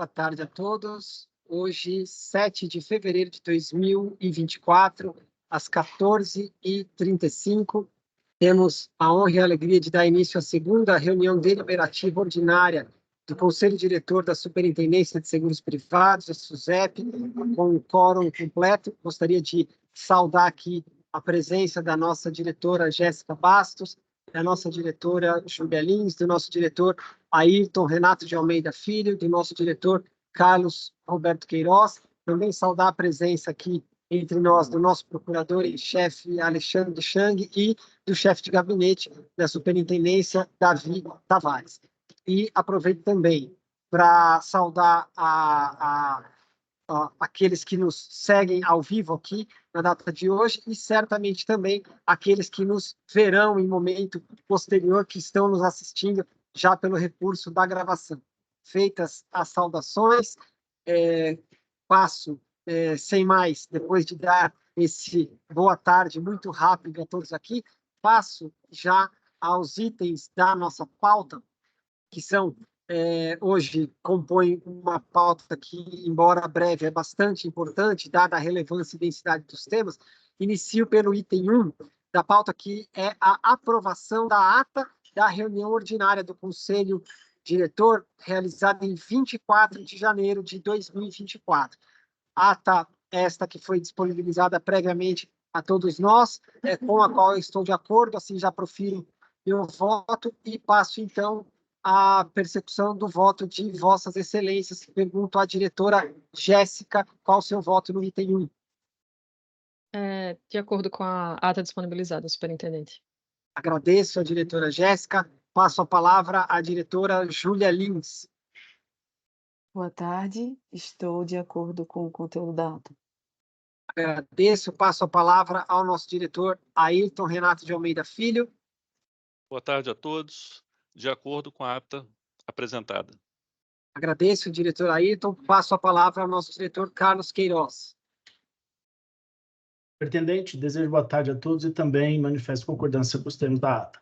Boa tarde a todos. Hoje, 7 de fevereiro de 2024, às 14h35, temos a honra e a alegria de dar início à segunda reunião deliberativa ordinária do Conselho Diretor da Superintendência de Seguros Privados, a SUSEP, com o quórum completo. Gostaria de saudar aqui a presença da nossa diretora Jéssica Bastos, da nossa diretora Júlia Lins, do nosso diretor Ayrton Renato de Almeida Filho, do nosso diretor Carlos Roberto Queiroz. Também saudar a presença aqui entre nós do nosso procurador em chefe Alexandre Chang e do chefe de gabinete da Superintendência, Davi Tavares. E aproveito também para saudar aqueles que nos seguem ao vivo aqui na data de hoje e certamente também aqueles que nos verão em momento posterior, que estão nos assistindo já pelo recurso da gravação. Feitas as saudações, passo, sem mais, depois de dar esse boa tarde muito rápido a todos aqui, passo já aos itens da nossa pauta, que são, hoje, compõem uma pauta que, embora breve, é bastante importante, dada a relevância e densidade dos temas. Inicio pelo item 1 da pauta, que é a aprovação da ata da reunião ordinária do Conselho Diretor, realizada em 24 de janeiro de 2024. Ata esta que foi disponibilizada previamente a todos nós, com a qual eu estou de acordo, assim já profiro meu voto e passo, então, a percepção do voto de Vossas Excelências. Pergunto à diretora Jéssica qual o seu voto no item 1. De acordo com a ata disponibilizada, superintendente. Agradeço à diretora Jéssica. Passo a palavra à diretora Júlia Lins. Boa tarde, estou de acordo com o conteúdo da ata. Agradeço. Passo a palavra ao nosso diretor Ayrton Renato de Almeida Filho. Boa tarde a todos. De acordo com a ata apresentada. Agradeço, diretor Ayrton. Passo a palavra ao nosso diretor Carlos Queiroz. Superintendente, desejo boa tarde a todos e também manifesto concordância com os termos da ata.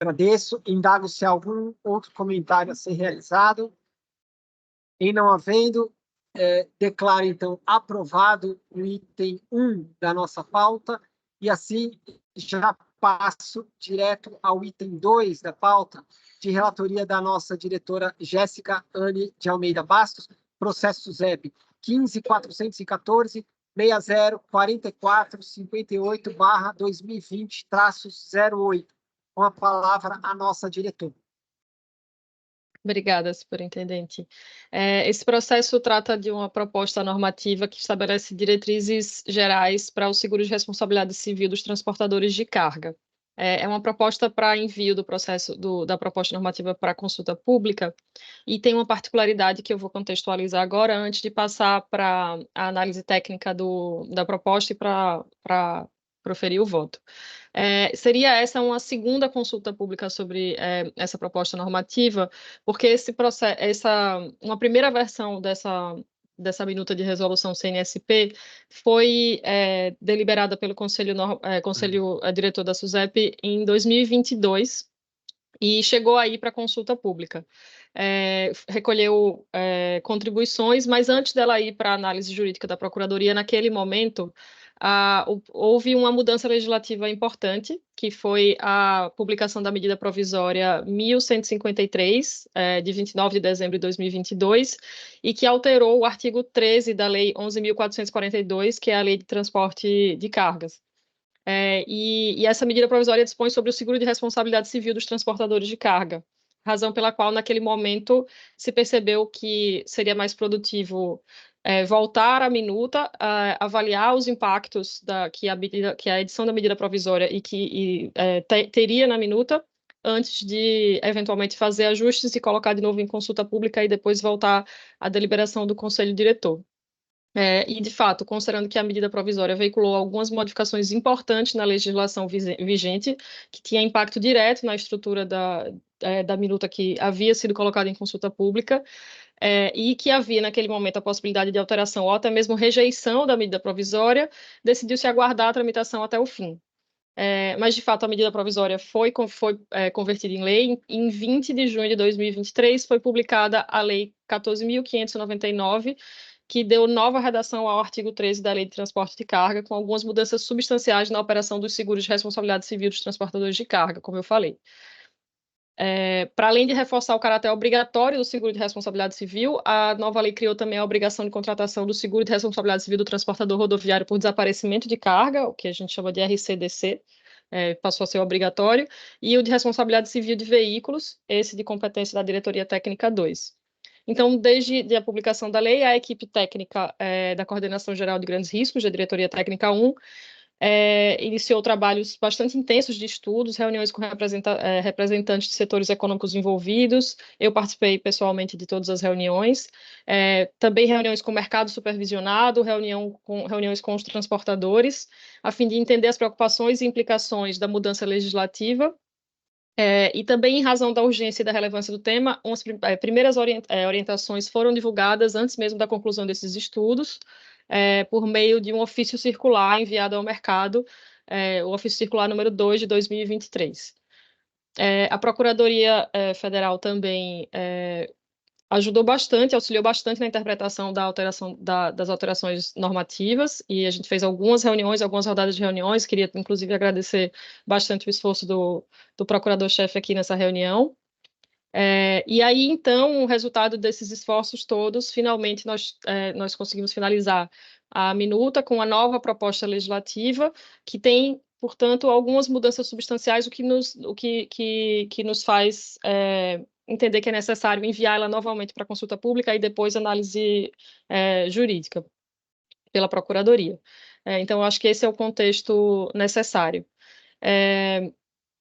Agradeço. Indago se há algum outro comentário a ser realizado. Em não havendo, declaro, então, aprovado o item 1 da nossa pauta e, assim, já passo direto ao item 2 da pauta, de relatoria da nossa diretora Jéssica Anne de Almeida Bastos, processo SUSEP 15.414.604458/2020-08. Com a palavra a nossa diretora. Obrigada, superintendente. Esse processo trata de uma proposta normativa que estabelece diretrizes gerais para o seguro de responsabilidade civil dos transportadores de carga. É uma proposta para envio do processo da proposta normativa para consulta pública e tem uma particularidade que eu vou contextualizar agora, antes de passar para a análise técnica da proposta e para proferir o voto. Seria essa uma segunda consulta pública sobre essa proposta normativa, porque uma primeira versão dessa minuta de resolução CNSP foi deliberada pelo Conselho Diretor da SUSEP em 2022 e chegou aí para consulta pública. Recolheu contribuições, mas antes dela ir para a análise jurídica da Procuradoria, naquele momento, houve uma mudança legislativa importante, que foi a publicação da medida provisória 1153, de 29 de dezembro de 2022, e que alterou o artigo 13 da Lei 11.442, que é a Lei de Transporte de Cargas. E essa medida provisória dispõe sobre o seguro de responsabilidade civil dos transportadores de carga, razão pela qual, naquele momento, se percebeu que seria mais produtivo voltar à minuta, avaliar os impactos que a edição da medida provisória teria na minuta, antes de, eventualmente, fazer ajustes e colocar de novo em consulta pública e depois voltar à deliberação do Conselho Diretor. E, de fato, considerando que a medida provisória veiculou algumas modificações importantes na legislação vigente, que tinha impacto direto na estrutura da minuta que havia sido colocada em consulta pública, e que havia, naquele momento, a possibilidade de alteração ou até mesmo rejeição da medida provisória, decidiu-se aguardar a tramitação até o fim. mas, de fato, a medida provisória foi convertida em lei. Em 20 de junho de 2023, foi publicada a Lei 14.599, que deu nova redação ao artigo 13 da Lei de Transporte de Carga, com algumas mudanças substanciais na operação dos seguros de responsabilidade civil dos transportadores de carga, como eu falei. Para além de reforçar o caráter obrigatório do seguro de responsabilidade civil, a nova lei criou também a obrigação de contratação do seguro de responsabilidade civil do transportador rodoviário por desaparecimento de carga, o que a gente chama de RCDC, passou a ser obrigatório, e o de responsabilidade civil de veículos, esse de competência da Diretoria Técnica 2. Então, desde a publicação da lei, a equipe técnica da Coordenação Geral de Grandes Riscos, da Diretoria Técnica 1, iniciou trabalhos bastante intensos de estudos, reuniões com representantes de setores econômicos envolvidos. Eu participei pessoalmente de todas as reuniões, também reuniões com o mercado supervisionado, reuniões com os transportadores, a fim de entender as preocupações e implicações da mudança legislativa. E também, em razão da urgência e da relevância do tema, umas primeiras orientações foram divulgadas antes mesmo da conclusão desses estudos, por meio de um ofício circular enviado ao mercado, o ofício circular número 2 de 2023. A Procuradoria Federal também ajudou bastante, auxiliou bastante na interpretação das alterações normativas, e a gente fez algumas reuniões, algumas rodadas de reuniões. Queria, inclusive, agradecer bastante o esforço do procurador-chefe aqui nessa reunião. E aí, então, o resultado desses esforços todos, finalmente nós conseguimos finalizar a minuta com a nova proposta legislativa, que tem, portanto, algumas mudanças substanciais, o que nos faz entender que é necessário enviar ela novamente para consulta pública e depois análise jurídica pela Procuradoria. Então, eu acho que esse é o contexto necessário.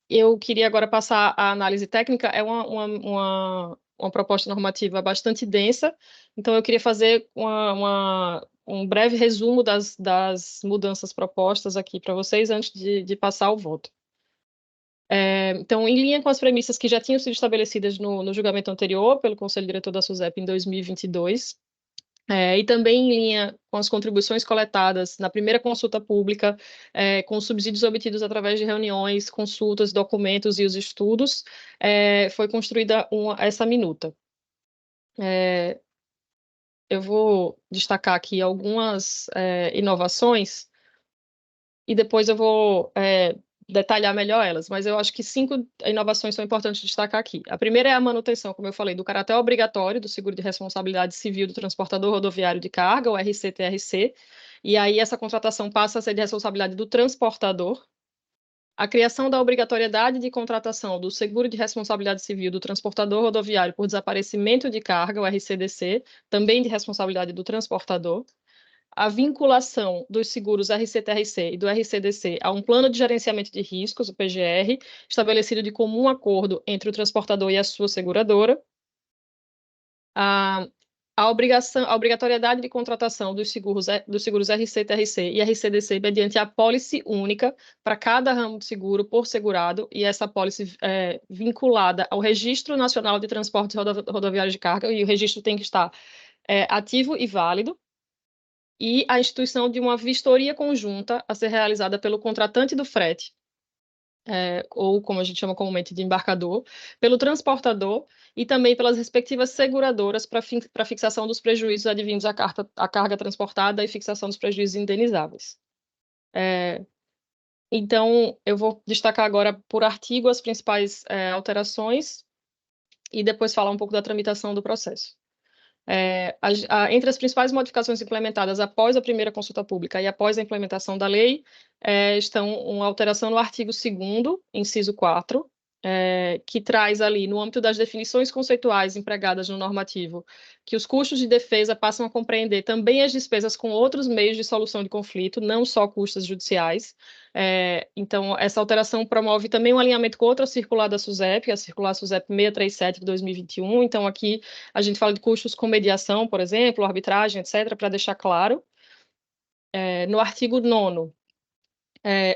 Eu queria agora passar à análise técnica. É uma proposta normativa bastante densa, então eu queria fazer um breve resumo das mudanças propostas aqui para vocês antes de passar ao voto. Então, em linha com as premissas que já tinham sido estabelecidas no julgamento anterior pelo Conselho Diretor da SUSEP em 2022, e também em linha com as contribuições coletadas na primeira consulta pública, com os subsídios obtidos através de reuniões, consultas, documentos e os estudos, foi construída essa minuta. Eu vou destacar aqui algumas inovações e depois eu vou detalhar melhor elas, mas eu acho que 5 inovações são importantes destacar aqui. A primeira é a manutenção, como eu falei, do caráter obrigatório do seguro de responsabilidade civil do transportador rodoviário de carga, o RCTRC, e aí essa contratação passa a ser de responsabilidade do transportador. A criação da obrigatoriedade de contratação do seguro de responsabilidade civil do transportador rodoviário por desaparecimento de carga, o RCDC, também de responsabilidade do transportador. A vinculação dos seguros RCTRC e do RCDC a um plano de gerenciamento de riscos, o PGR, estabelecido de comum acordo entre o transportador e a sua seguradora. A obrigatoriedade de contratação dos seguros RCTRC e RCDC mediante a pólice única para cada ramo de seguro por segurado, e essa pólice vinculada ao Registro Nacional de Transportes Rodoviários de Carga, e o registro tem que estar ativo e válido. E a instituição de uma vistoria conjunta a ser realizada pelo contratante do frete, ou como a gente chama comumente de embarcador, pelo transportador e também pelas respectivas seguradoras para fixação dos prejuízos advindos à carga transportada e fixação dos prejuízos indenizáveis. Então, eu vou destacar agora por artigo as principais alterações e depois falar um pouco da tramitação do processo. Entre as principais modificações implementadas após a primeira consulta pública e após a implementação da lei, estão uma alteração no artigo 2º, inciso 4, que traz ali, no âmbito das definições conceituais empregadas no normativo, que os custos de defesa passam a compreender também as despesas com outros meios de solução de conflito, não só custas judiciais. Então, essa alteração promove também um alinhamento com outra circular da SUSEP, a circular SUSEP 637 de 2021. Então, aqui a gente fala de custos com mediação, por exemplo, arbitragem, etc., para deixar claro. No artigo 9º,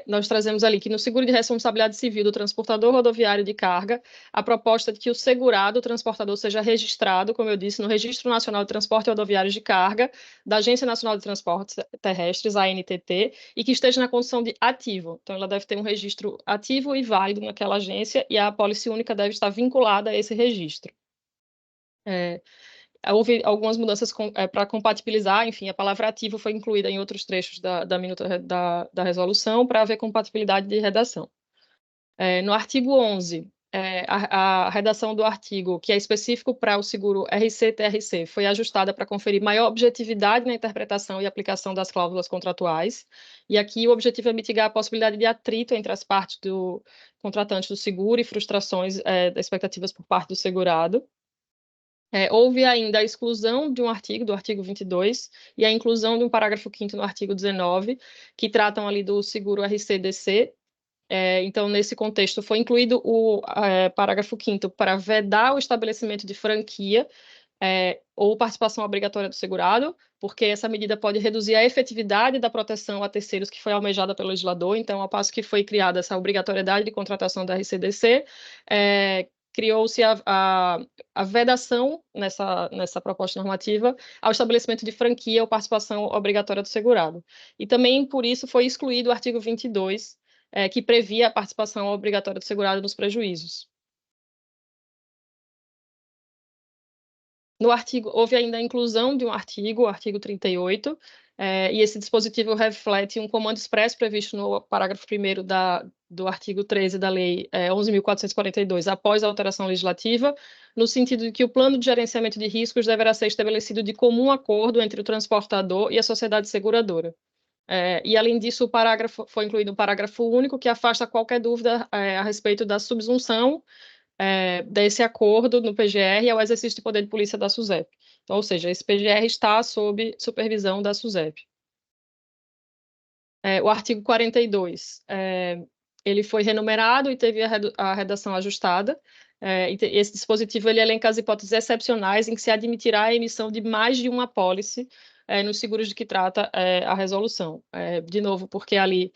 nós trazemos ali que no seguro de responsabilidade civil do transportador rodoviário de carga, a proposta de que o segurado, o transportador, seja registrado, como eu disse, no Registro Nacional de Transporte Rodoviário de Carga, da Agência Nacional de Transportes Terrestres, ANTT, e que esteja na condição de ativo. Então, ela deve ter um registro ativo e válido naquela agência, e a apólice única deve estar vinculada a esse registro. Houve algumas mudanças para compatibilizar, enfim, a palavra ativo foi incluída em outros trechos da minuta da resolução para haver compatibilidade de redação. No artigo 11, a redação do artigo, que é específico para o seguro RC-TRC, foi ajustada para conferir maior objetividade na interpretação e aplicação das cláusulas contratuais, e aqui o objetivo é mitigar a possibilidade de atrito entre as partes do contratante do seguro e frustrações das expectativas por parte do segurado. Houve ainda a exclusão de um artigo, do artigo 22, e a inclusão de um parágrafo 5º no artigo 19, que tratam ali do seguro RCDC. Então, nesse contexto, foi incluído o parágrafo 5º para vedar o estabelecimento de franquia ou participação obrigatória do segurado, porque essa medida pode reduzir a efetividade da proteção a terceiros que foi almejada pelo legislador. Então, ao passo que foi criada essa obrigatoriedade de contratação da RCDC, criou-se a vedação nessa proposta normativa ao estabelecimento de franquia ou participação obrigatória do segurado. E também, por isso, foi excluído o artigo 22, que previa a participação obrigatória do segurado nos prejuízos. No artigo, houve ainda a inclusão de um artigo, o artigo 38, e esse dispositivo reflete um comando expresso previsto no parágrafo 1º do artigo 13 da Lei 11.442, após a alteração legislativa, no sentido de que o plano de gerenciamento de riscos deverá ser estabelecido de comum acordo entre o transportador e a sociedade seguradora. E, além disso, foi incluído um parágrafo único que afasta qualquer dúvida a respeito da subsunção desse acordo no PGR ao exercício de poder de polícia da SUSEP. Então, ou seja, esse PGR está sob supervisão da SUSEP. O artigo 42, ele foi renumerado e teve a redação ajustada. Esse dispositivo ele elenca as hipóteses excepcionais em que se admitirá a emissão de mais de uma apólice nos seguros de que trata a resolução. De novo, porque ali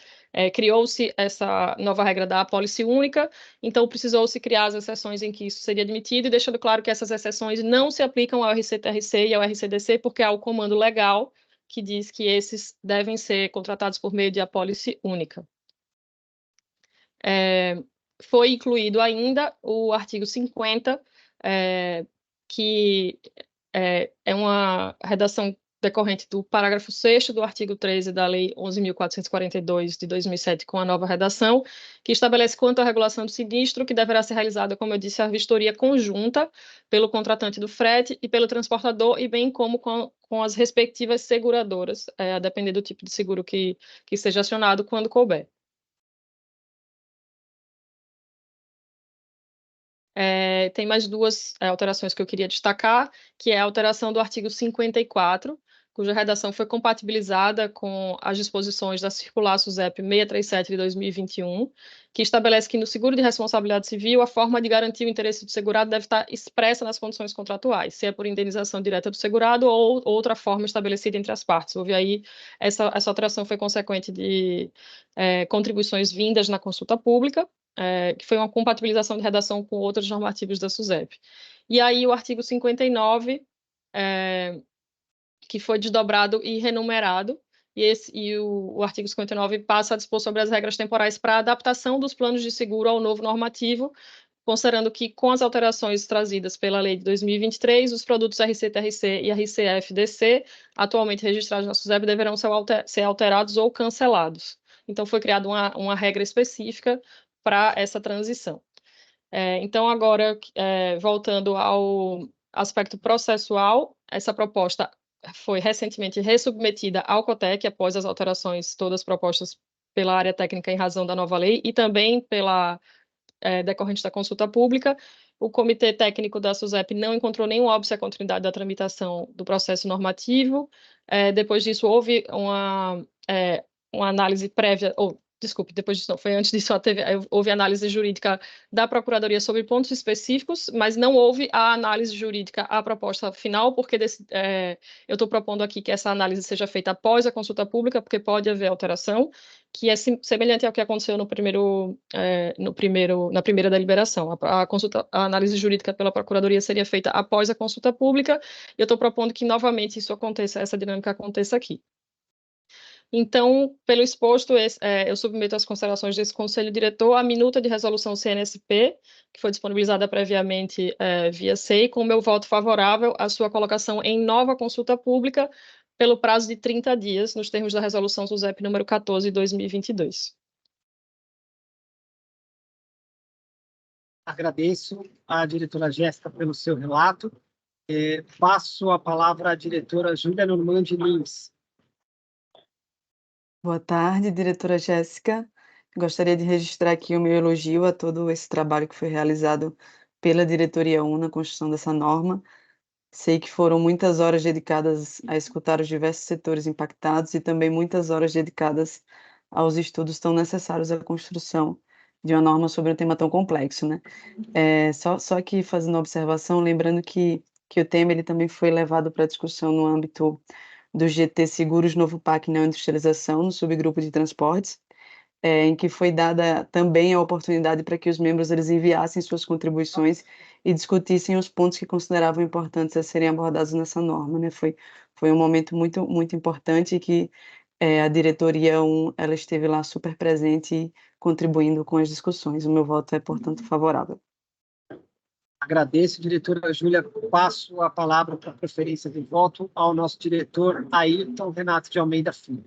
criou-se essa nova regra da apólice única, então precisou-se criar as exceções em que isso seria admitido, e deixando claro que essas exceções não se aplicam ao RC-TRC e ao RCDC, porque há o comando legal que diz que esses devem ser contratados por meio de apólice única. Foi incluído ainda o artigo 50, que é uma redação decorrente do parágrafo 6º do artigo 13 da Lei 11.442 de 2007, com a nova redação, que estabelece quanto à regulação do sinistro, que deverá ser realizada, como eu disse, a vistoria conjunta pelo contratante do frete e pelo transportador, e bem como com as respectivas seguradoras, a depender do tipo de seguro que seja acionado quando couber. Tem mais duas alterações que eu queria destacar, que é a alteração do artigo 54, cuja redação foi compatibilizada com as disposições da Circular SUSEP 637 de 2021, que estabelece que no seguro de responsabilidade civil a forma de garantir o interesse do segurado deve estar expressa nas condições contratuais, se é por indenização direta do segurado ou outra forma estabelecida entre as partes. Houve aí, essa alteração foi consequente de contribuições vindas na consulta pública, que foi uma compatibilização de redação com outros normativos da SUSEP. E aí o artigo 59, que foi desdobrado e renumerado, e o artigo 59 passa a dispor sobre as regras temporais para a adaptação dos planos de seguro ao novo normativo, considerando que, com as alterações trazidas pela lei de 2023, os produtos RC-TRC e RC-FDC, atualmente registrados na SUSEP, deverão ser alterados ou cancelados. Então, foi criada uma regra específica para essa transição. Então, agora, voltando ao aspecto processual, essa proposta foi recentemente ressubmetida ao COTEC, após as alterações todas propostas pela área técnica em razão da nova lei, e também pela decorrente da consulta pública. O Comitê Técnico da SUSEP não encontrou nenhum óbice à continuidade da tramitação do processo normativo. Depois disso, houve uma análise prévia, ou desculpe, depois disso não, foi antes disso, houve análise jurídica da Procuradoria sobre pontos específicos, mas não houve a análise jurídica à proposta final, porque eu estou propondo aqui que essa análise seja feita após a consulta pública, porque pode haver alteração, que é semelhante ao que aconteceu na primeira deliberação. A análise jurídica pela Procuradoria seria feita após a consulta pública, e eu estou propondo que novamente isso aconteça, essa dinâmica aconteça aqui. Então, pelo exposto, eu submeto às considerações desse Conselho Diretor a minuta de resolução CNSP, que foi disponibilizada previamente via SEI, com meu voto favorável à sua colocação em nova consulta pública pelo prazo de 30 dias, nos termos da resolução SUSEP número 14 de 2022. Agradeço à diretora Jéssica pelo seu relato. Passo a palavra à diretora Júlia Normandi Lins. Boa tarde, diretora Jéssica. Gostaria de registrar aqui o meu elogio a todo esse trabalho que foi realizado pela Diretoria 1 na construção dessa norma. Sei que foram muitas horas dedicadas a escutar os diversos setores impactados e também muitas horas dedicadas aos estudos tão necessários à construção de uma norma sobre um tema tão complexo, né? Só aqui fazendo uma observação, lembrando que o tema ele também foi levado para discussão no âmbito do GT Seguros Novo PAC na Industrialização, no subgrupo de transportes, em que foi dada também a oportunidade para que os membros eles enviassem suas contribuições e discutissem os pontos que consideravam importantes a serem abordados nessa norma, né? Foi um momento muito, muito importante que a diretoria 1, ela esteve lá super presente e contribuindo com as discussões. O meu voto é, portanto, favorável. Agradeço, diretora Júlia. Passo a palavra para a preferência de voto ao nosso diretor Ayrton Renato de Almeida Filho.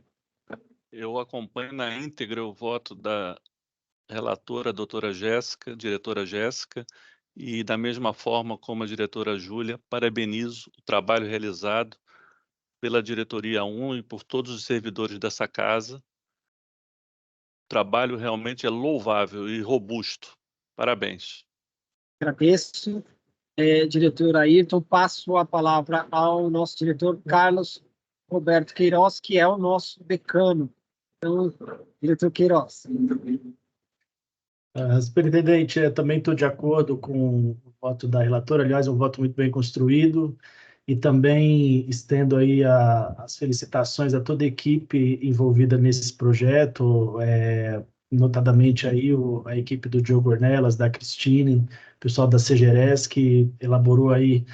Eu acompanho na íntegra o voto da relatora, doutora Jéssica, diretora Jéssica, e da mesma forma como a diretora Júlia, parabenizo o trabalho realizado pela diretoria 1 e por todos os servidores dessa casa. O trabalho realmente é louvável e robusto. Parabéns. Agradeço, diretor Ayrton. Passo a palavra ao nosso diretor Carlos Roberto Queiroz, que é o nosso decano. Então, diretor Queiroz. Superintendente, também estou de acordo com o voto da relatora, aliás, é um voto muito bem construído, e também estendo aí as felicitações a toda a equipe envolvida nesse projeto, notadamente aí a equipe do Diogo Ornelas, da Cristine, o pessoal da CGRS, que elaborou aí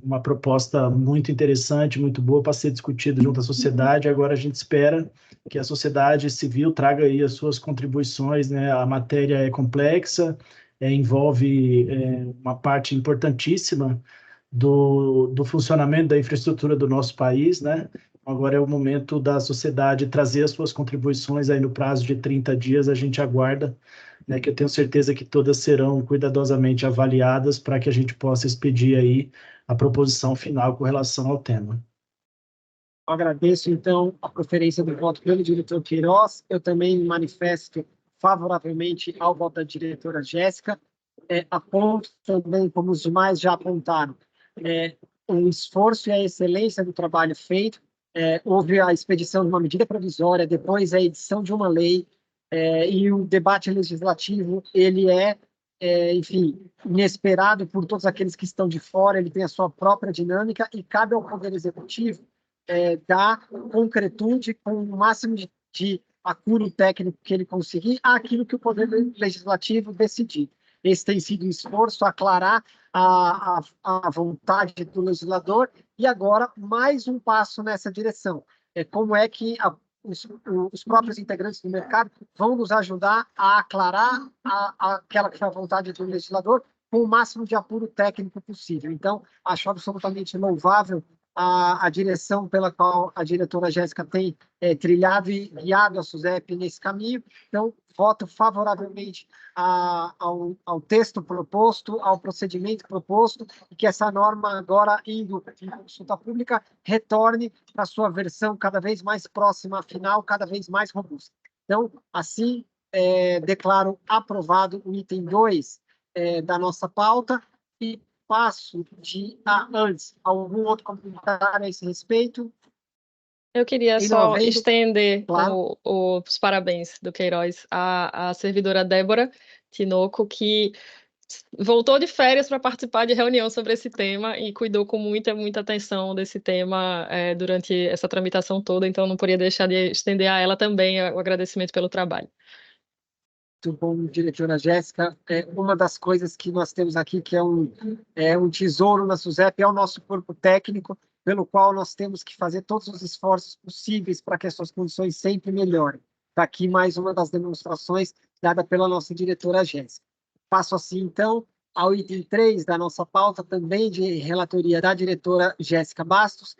uma proposta muito interessante, muito boa para ser discutida junto à sociedade. Agora a gente espera que a sociedade civil traga aí as suas contribuições, né? A matéria é complexa, envolve uma parte importantíssima do funcionamento da infraestrutura do nosso país, né? Agora é o momento da sociedade trazer as suas contribuições aí no prazo de 30 dias, a gente aguarda, né, que eu tenho certeza que todas serão cuidadosamente avaliadas para que a gente possa expedir aí a proposição final com relação ao tema. Eu agradeço, então, a preferência do voto pelo diretor Queiroz. Eu também manifesto favoravelmente ao voto da diretora Jéssica. Aponto também, como os demais já apontaram, o esforço e a excelência do trabalho feito. Houve a expedição de uma medida provisória, depois a edição de uma lei, e o debate legislativo, ele enfim, inesperado por todos aqueles que estão de fora, ele tem a sua própria dinâmica e cabe ao Poder Executivo dar concretude com o máximo de apuro técnico que ele conseguir àquilo que o Poder Legislativo decidir. Esse tem sido um esforço aclarar a vontade do legislador e agora mais um passo nessa direção. Como é que os próprios integrantes do mercado vão nos ajudar a aclarar aquela que foi a vontade do legislador com o máximo de apuro técnico possível. Então, acho absolutamente louvável a direção pela qual a diretora Jéssica tem trilhado e guiado a SUSEP nesse caminho. Então, voto favoravelmente ao texto proposto, ao procedimento proposto, e que essa norma, agora indo em consulta pública, retorne para a sua versão cada vez mais próxima à final, cada vez mais robusta. Então, assim, declaro aprovado o item 2 da nossa pauta e passo antes, algum outro comentário a esse respeito? Eu queria Em só novembro, estender claro. os parabéns do Queiroz à servidora Débora Tinoco, que voltou de férias para participar de reunião sobre esse tema e cuidou com muita atenção desse tema durante essa tramitação toda, então não poderia deixar de estender a ela também o agradecimento pelo trabalho. Muito bom, diretora Jéssica. Uma das coisas que nós temos aqui, que é um tesouro na SUSEP, é o nosso corpo técnico, pelo qual nós temos que fazer todos os esforços possíveis para que as suas condições sempre melhorem. Está aqui mais uma das demonstrações dada pela nossa diretora Jéssica. Passo assim, então, ao item 3 da nossa pauta, também de relatoria da diretora Jéssica Bastos,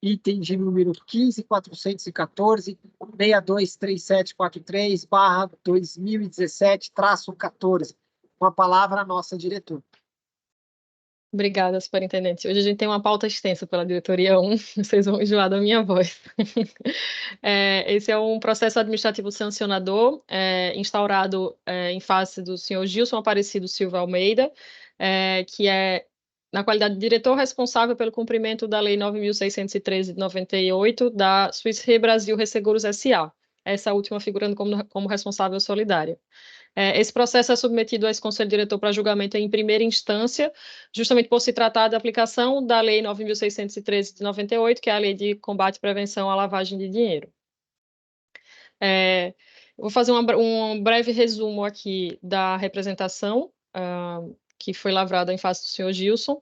item de número 15.414, 623743/2017-14. Com a palavra, a nossa diretora. Obrigada, superintendente. Hoje a gente tem uma pauta extensa pela diretoria 1, vocês vão enjoar da minha voz. Esse é um processo administrativo sancionador, instaurado em face do senhor Gilson Aparecido Silva Almeida, que é, na qualidade de diretor responsável pelo cumprimento da Lei 9.613 de 98, da Swiss Re Brasil Resseguros S.A., essa última figurando como responsável solidária. Esse processo é submetido a esse Conselho Diretor para julgamento em primeira instância, justamente por se tratar da aplicação da Lei 9.613 de 98, que é a Lei de Combate e Prevenção à Lavagem de Dinheiro. Vou fazer um breve resumo aqui da representação, que foi lavrada em face do senhor Gilson,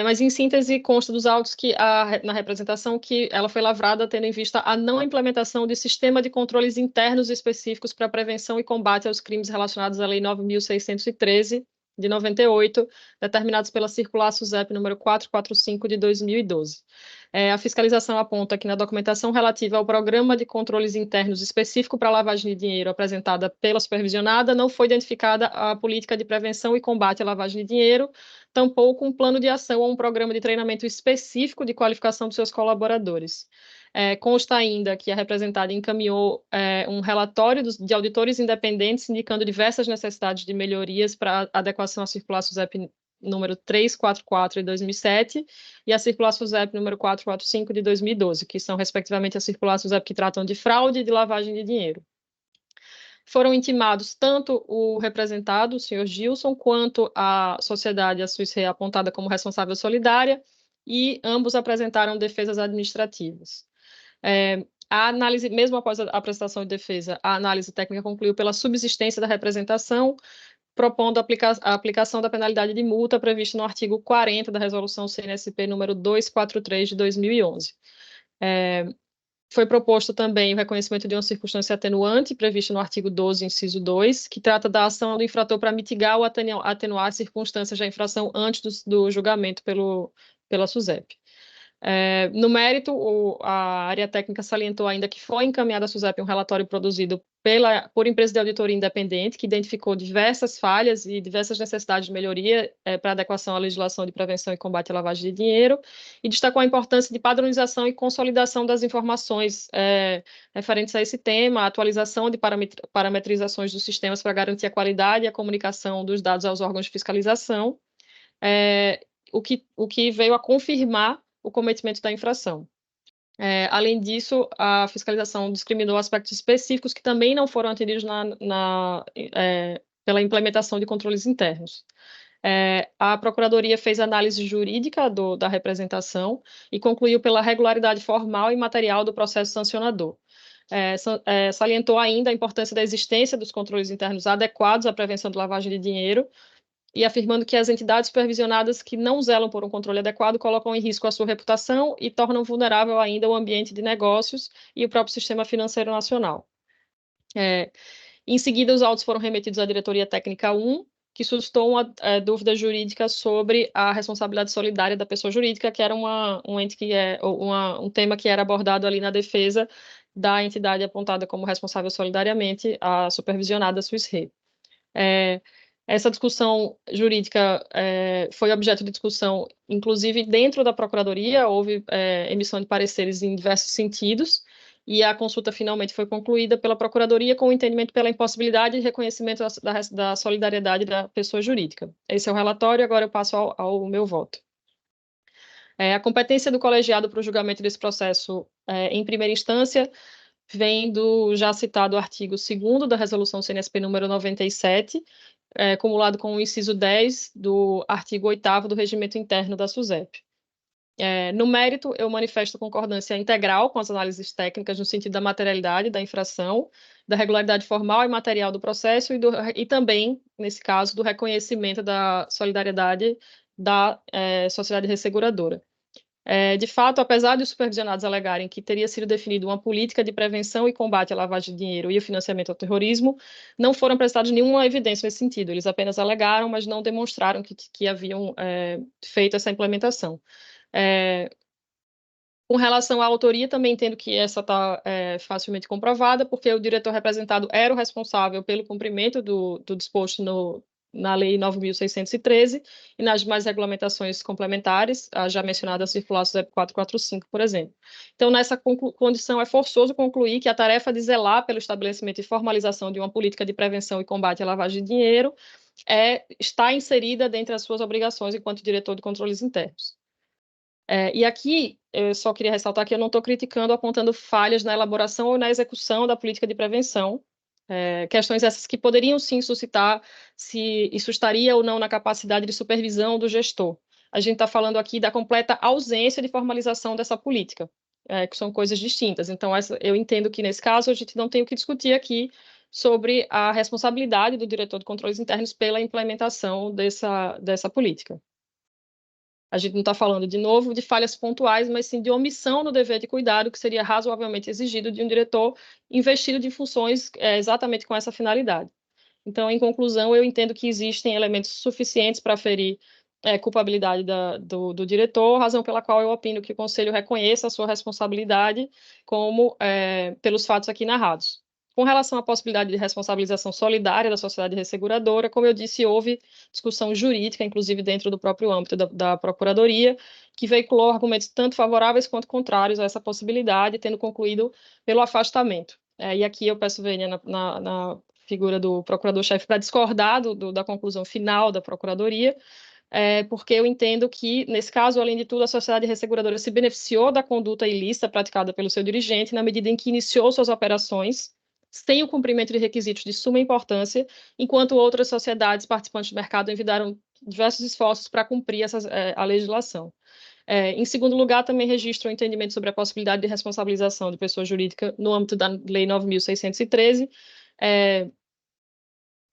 mas em síntese consta dos autos que na representação que ela foi lavrada tendo em vista a não implementação de sistema de controles internos específicos para prevenção e combate aos crimes relacionados à Lei 9.613 de 98, determinados pela Circular SUSEP número 445 de 2012. A fiscalização aponta que na documentação relativa ao programa de controles internos específico para lavagem de dinheiro apresentada pela supervisionada, não foi identificada a política de prevenção e combate à lavagem de dinheiro, tampouco um plano de ação ou um programa de treinamento específico de qualificação dos seus colaboradores. Consta ainda que a representada encaminhou um relatório de auditores independentes indicando diversas necessidades de melhorias para adequação à Circular SUSEP número 344 de 2007 e a Circular SUSEP número 445 de 2012, que são, respectivamente, a Circular SUSEP que tratam de fraude e de lavagem de dinheiro. Foram intimados tanto o representado, o senhor Gilson, quanto a sociedade, a Swiss Re, apontada como responsável solidária, e ambos apresentaram defesas administrativas. A análise, mesmo após a apresentação de defesa, a análise técnica concluiu pela subsistência da representação, propondo a aplicação da penalidade de multa prevista no artigo 40 da Resolução CNSP número 243 de 2011. Foi proposto também o reconhecimento de uma circunstância atenuante prevista no artigo 12, inciso 2, que trata da ação do infrator para mitigar ou atenuar circunstâncias da infração antes do julgamento pela SUSEP. No mérito, a área técnica salientou ainda que foi encaminhado à SUSEP um relatório produzido por empresa de auditoria independente, que identificou diversas falhas e diversas necessidades de melhoria para adequação à legislação de prevenção e combate à lavagem de dinheiro, e destacou a importância de padronização e consolidação das informações referentes a esse tema, a atualização de parametrizações dos sistemas para garantir a qualidade e a comunicação dos dados aos órgãos de fiscalização, o que veio a confirmar o cometimento da infração. Além disso, a fiscalização discriminou aspectos específicos que também não foram atendidos pela implementação de controles internos. A Procuradoria fez análise jurídica da representação e concluiu pela regularidade formal e material do processo sancionador. Salientou ainda a importância da existência dos controles internos adequados à prevenção de lavagem de dinheiro, e afirmando que as entidades supervisionadas que não zelam por um controle adequado colocam em risco a sua reputação e tornam vulnerável ainda o ambiente de negócios e o próprio sistema financeiro nacional. Em seguida, os autos foram remetidos à Diretoria Técnica 1, que suscitou uma dúvida jurídica sobre a responsabilidade solidária da pessoa jurídica, que era um tema que era abordado ali na defesa da entidade apontada como responsável solidariamente, a supervisionada Swiss Re. Essa discussão jurídica foi objeto de discussão, inclusive dentro da Procuradoria, houve emissão de pareceres em diversos sentidos, e a consulta finalmente foi concluída pela Procuradoria com o entendimento pela impossibilidade de reconhecimento da solidariedade da pessoa jurídica. Esse é o relatório, agora eu passo ao meu voto. A competência do colegiado para o julgamento desse processo, em primeira instância, vem do já citado artigo 2º da Resolução CNSP número 97, cumulado com o inciso 10 do artigo 8º do Regimento Interno da SUSEP. No mérito, eu manifesto concordância integral com as análises técnicas no sentido da materialidade da infração, da regularidade formal e material do processo e também, nesse caso, do reconhecimento da solidariedade da sociedade resseguradora. De fato, apesar de os supervisionados alegarem que teria sido definida uma política de prevenção e combate à lavagem de dinheiro e o financiamento ao terrorismo, não foram prestados nenhuma evidência nesse sentido. Eles apenas alegaram, mas não demonstraram que haviam feito essa implementação. Com relação à autoria, também entendo que essa está facilmente comprovada, porque o diretor representado era o responsável pelo cumprimento do disposto na Lei 9.613 e nas demais regulamentações complementares, a já mencionada circular SUSEP 445, por exemplo. Então, nessa condição, é forçoso concluir que a tarefa de zelar pelo estabelecimento e formalização de uma política de prevenção e combate à lavagem de dinheiro está inserida dentre as suas obrigações enquanto diretor de controles internos. E aqui, eu só queria ressaltar que eu não estou criticando, apontando falhas na elaboração ou na execução da política de prevenção, questões essas que poderiam sim suscitar se isso estaria ou não na capacidade de supervisão do gestor. A gente está falando aqui da completa ausência de formalização dessa política, que são coisas distintas. Então, eu entendo que, nesse caso, a gente não tem o que discutir aqui sobre a responsabilidade do diretor de controles internos pela implementação dessa política. A gente não está falando, de novo, de falhas pontuais, mas sim de omissão no dever de cuidado que seria razoavelmente exigido de um diretor investido de funções exatamente com essa finalidade. Então, em conclusão, eu entendo que existem elementos suficientes para aferir culpabilidade do diretor, razão pela qual eu opino que o Conselho reconheça a sua responsabilidade como pelos fatos aqui narrados. Com relação à possibilidade de responsabilização solidária da sociedade resseguradora, como eu disse, houve discussão jurídica, inclusive dentro do próprio âmbito da Procuradoria, que veiculou argumentos tanto favoráveis quanto contrários a essa possibilidade, tendo concluído pelo afastamento. E aqui eu peço vênia na figura do procurador-chefe para discordar da conclusão final da Procuradoria, porque eu entendo que, nesse caso, além de tudo, a sociedade resseguradora se beneficiou da conduta ilícita praticada pelo seu dirigente na medida em que iniciou suas operações sem o cumprimento de requisitos de suma importância, enquanto outras sociedades participantes do mercado enviaram diversos esforços para cumprir a legislação. Em segundo lugar, também registro o entendimento sobre a possibilidade de responsabilização de pessoa jurídica no âmbito da Lei 9.613,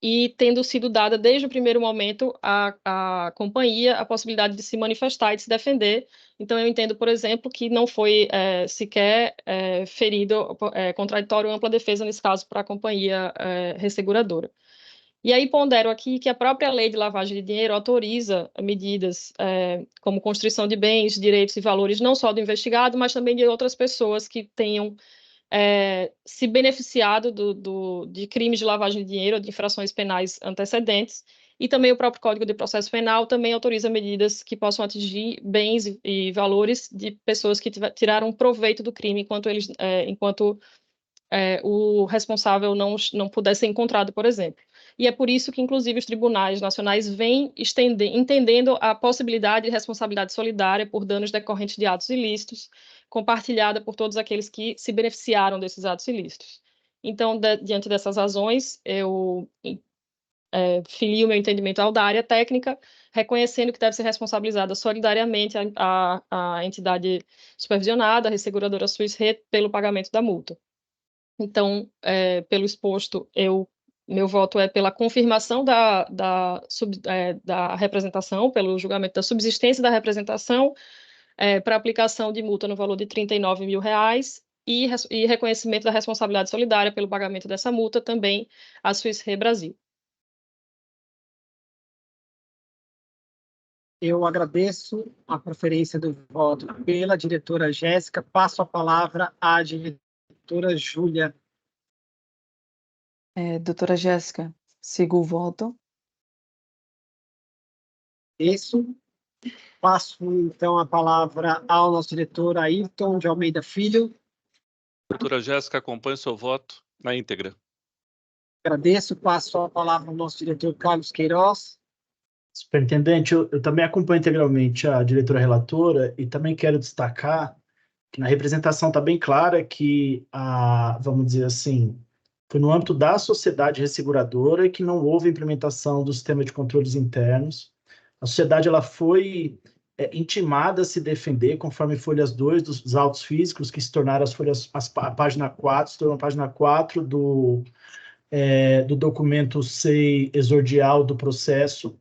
e tendo sido dada desde o primeiro momento à companhia a possibilidade de se manifestar e de se defender. Então, eu entendo, por exemplo, que não foi sequer ferido contraditório ou ampla defesa, nesse caso, para a companhia resseguradora. E aí pondero aqui que a própria lei de lavagem de dinheiro autoriza medidas como constrição de bens, direitos e valores, não só do investigado, mas também de outras pessoas que tenham se beneficiado de crimes de lavagem de dinheiro ou de infrações penais antecedentes, e também o próprio Código de Processo Penal também autoriza medidas que possam atingir bens e valores de pessoas que tiraram proveito do crime enquanto o responsável não puder ser encontrado, por exemplo. E é por isso que, inclusive, os tribunais nacionais vêm entendendo a possibilidade de responsabilidade solidária por danos decorrentes de atos ilícitos, compartilhada por todos aqueles que se beneficiaram desses atos ilícitos. Então, diante dessas razões, eu filio meu entendimento ao da área técnica, reconhecendo que deve ser responsabilizada solidariamente a entidade supervisionada, a resseguradora Swiss Re, pelo pagamento da multa. Então, pelo exposto, meu voto é pela confirmação da representação, pelo julgamento da subsistência da representação, para aplicação de multa no valor de R$39 mil e reconhecimento da responsabilidade solidária pelo pagamento dessa multa também à Swiss Re Brasil. Eu agradeço a preferência do voto pela diretora Jéssica. Passo a palavra à diretora Júlia. Doutora Jéssica, sigo o voto. Isso. Passo, então, a palavra ao nosso diretor Ayrton de Almeida Filho. Doutora Jéssica, acompanhe seu voto na íntegra. Agradeço. Passo a palavra ao nosso diretor Carlos Queiroz. Superintendente, eu também acompanho integralmente a diretora relatora e também quero destacar que na representação está bem clara que, vamos dizer assim, foi no âmbito da sociedade resseguradora que não houve implementação do sistema de controles internos. A sociedade ela foi intimada a se defender, conforme folhas 2 dos autos físicos, que se tornaram a página 4, se tornou a página 4 do documento SEI exordial do processo,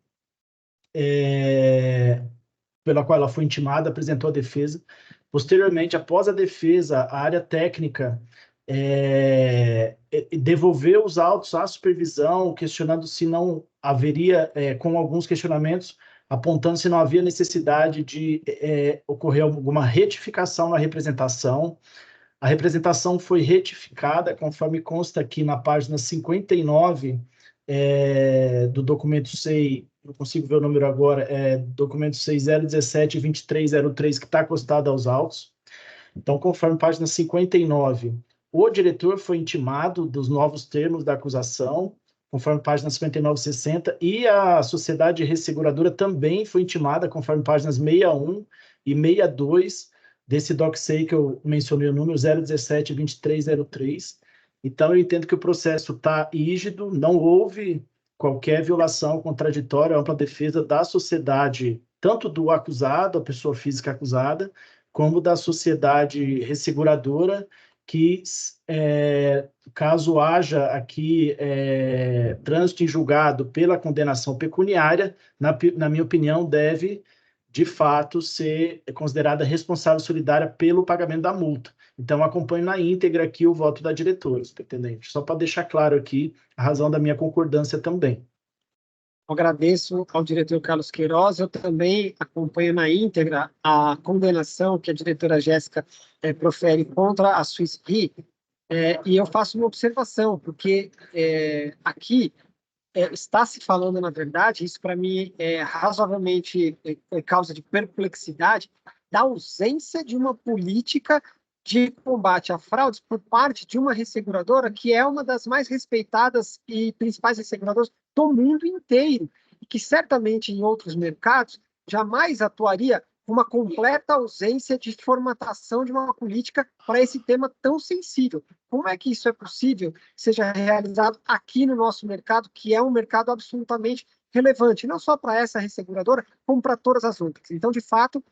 pela qual ela foi intimada, apresentou a defesa. Posteriormente, após a defesa, a área técnica devolveu os autos à supervisão, questionando se não haveria, com alguns questionamentos, apontando se não havia necessidade de ocorrer alguma retificação na representação. A representação foi retificada, conforme consta aqui na página 59 do documento SEI, não consigo ver o número agora, documento 6017-2303, que está acostado aos autos. Então, conforme página 59, o diretor foi intimado dos novos termos da acusação, conforme página 59-60, e a sociedade resseguradora também foi intimada, conforme páginas 61 e 62, desse DOC-SEI que eu mencionei o número 017-2303. Então, eu entendo que o processo está rígido, não houve qualquer violação contraditória à ampla defesa da sociedade, tanto do acusado, a pessoa física acusada, como da sociedade resseguradora, que, caso haja aqui trânsito em julgado pela condenação pecuniária, na minha opinião, deve, de fato, ser considerada responsável solidária pelo pagamento da multa. Então, acompanho na íntegra aqui o voto da diretora, superintendente, só para deixar claro aqui a razão da minha concordância também. Agradeço ao diretor Carlos Queiroz. Eu também acompanho na íntegra a condenação que a diretora Jéssica profere contra a Swiss Re, e eu faço uma observação, porque aqui está se falando, na verdade, isso para mim é razoavelmente causa de perplexidade, da ausência de uma política de combate a fraudes por parte de uma resseguradora que é uma das mais respeitadas e principais resseguradoras do mundo inteiro, e que certamente em outros mercados jamais atuaria com uma completa ausência de formatação de uma política para esse tema tão sensível. Como é que isso é possível que seja realizado aqui no nosso mercado, que é um mercado absolutamente relevante, não só para essa resseguradora, como para todas as outras? Então, de fato,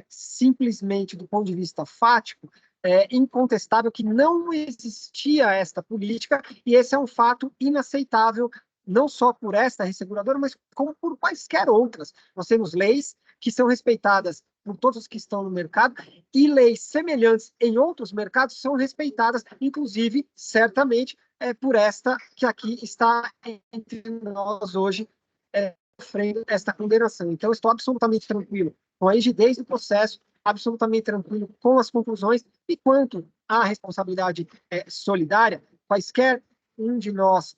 simplesmente do ponto de vista fático, é incontestável que não existia esta política, e esse é um fato inaceitável, não só por esta resseguradora, mas como por quaisquer outras. Nós temos leis que são respeitadas por todos os que estão no mercado, e leis semelhantes em outros mercados são respeitadas, inclusive, certamente, por esta que aqui está entre nós hoje, sofrendo esta condenação. Então, estou absolutamente tranquilo com a rigidez do processo, absolutamente tranquilo com as conclusões, e quanto à responsabilidade solidária, quaisquer um de nós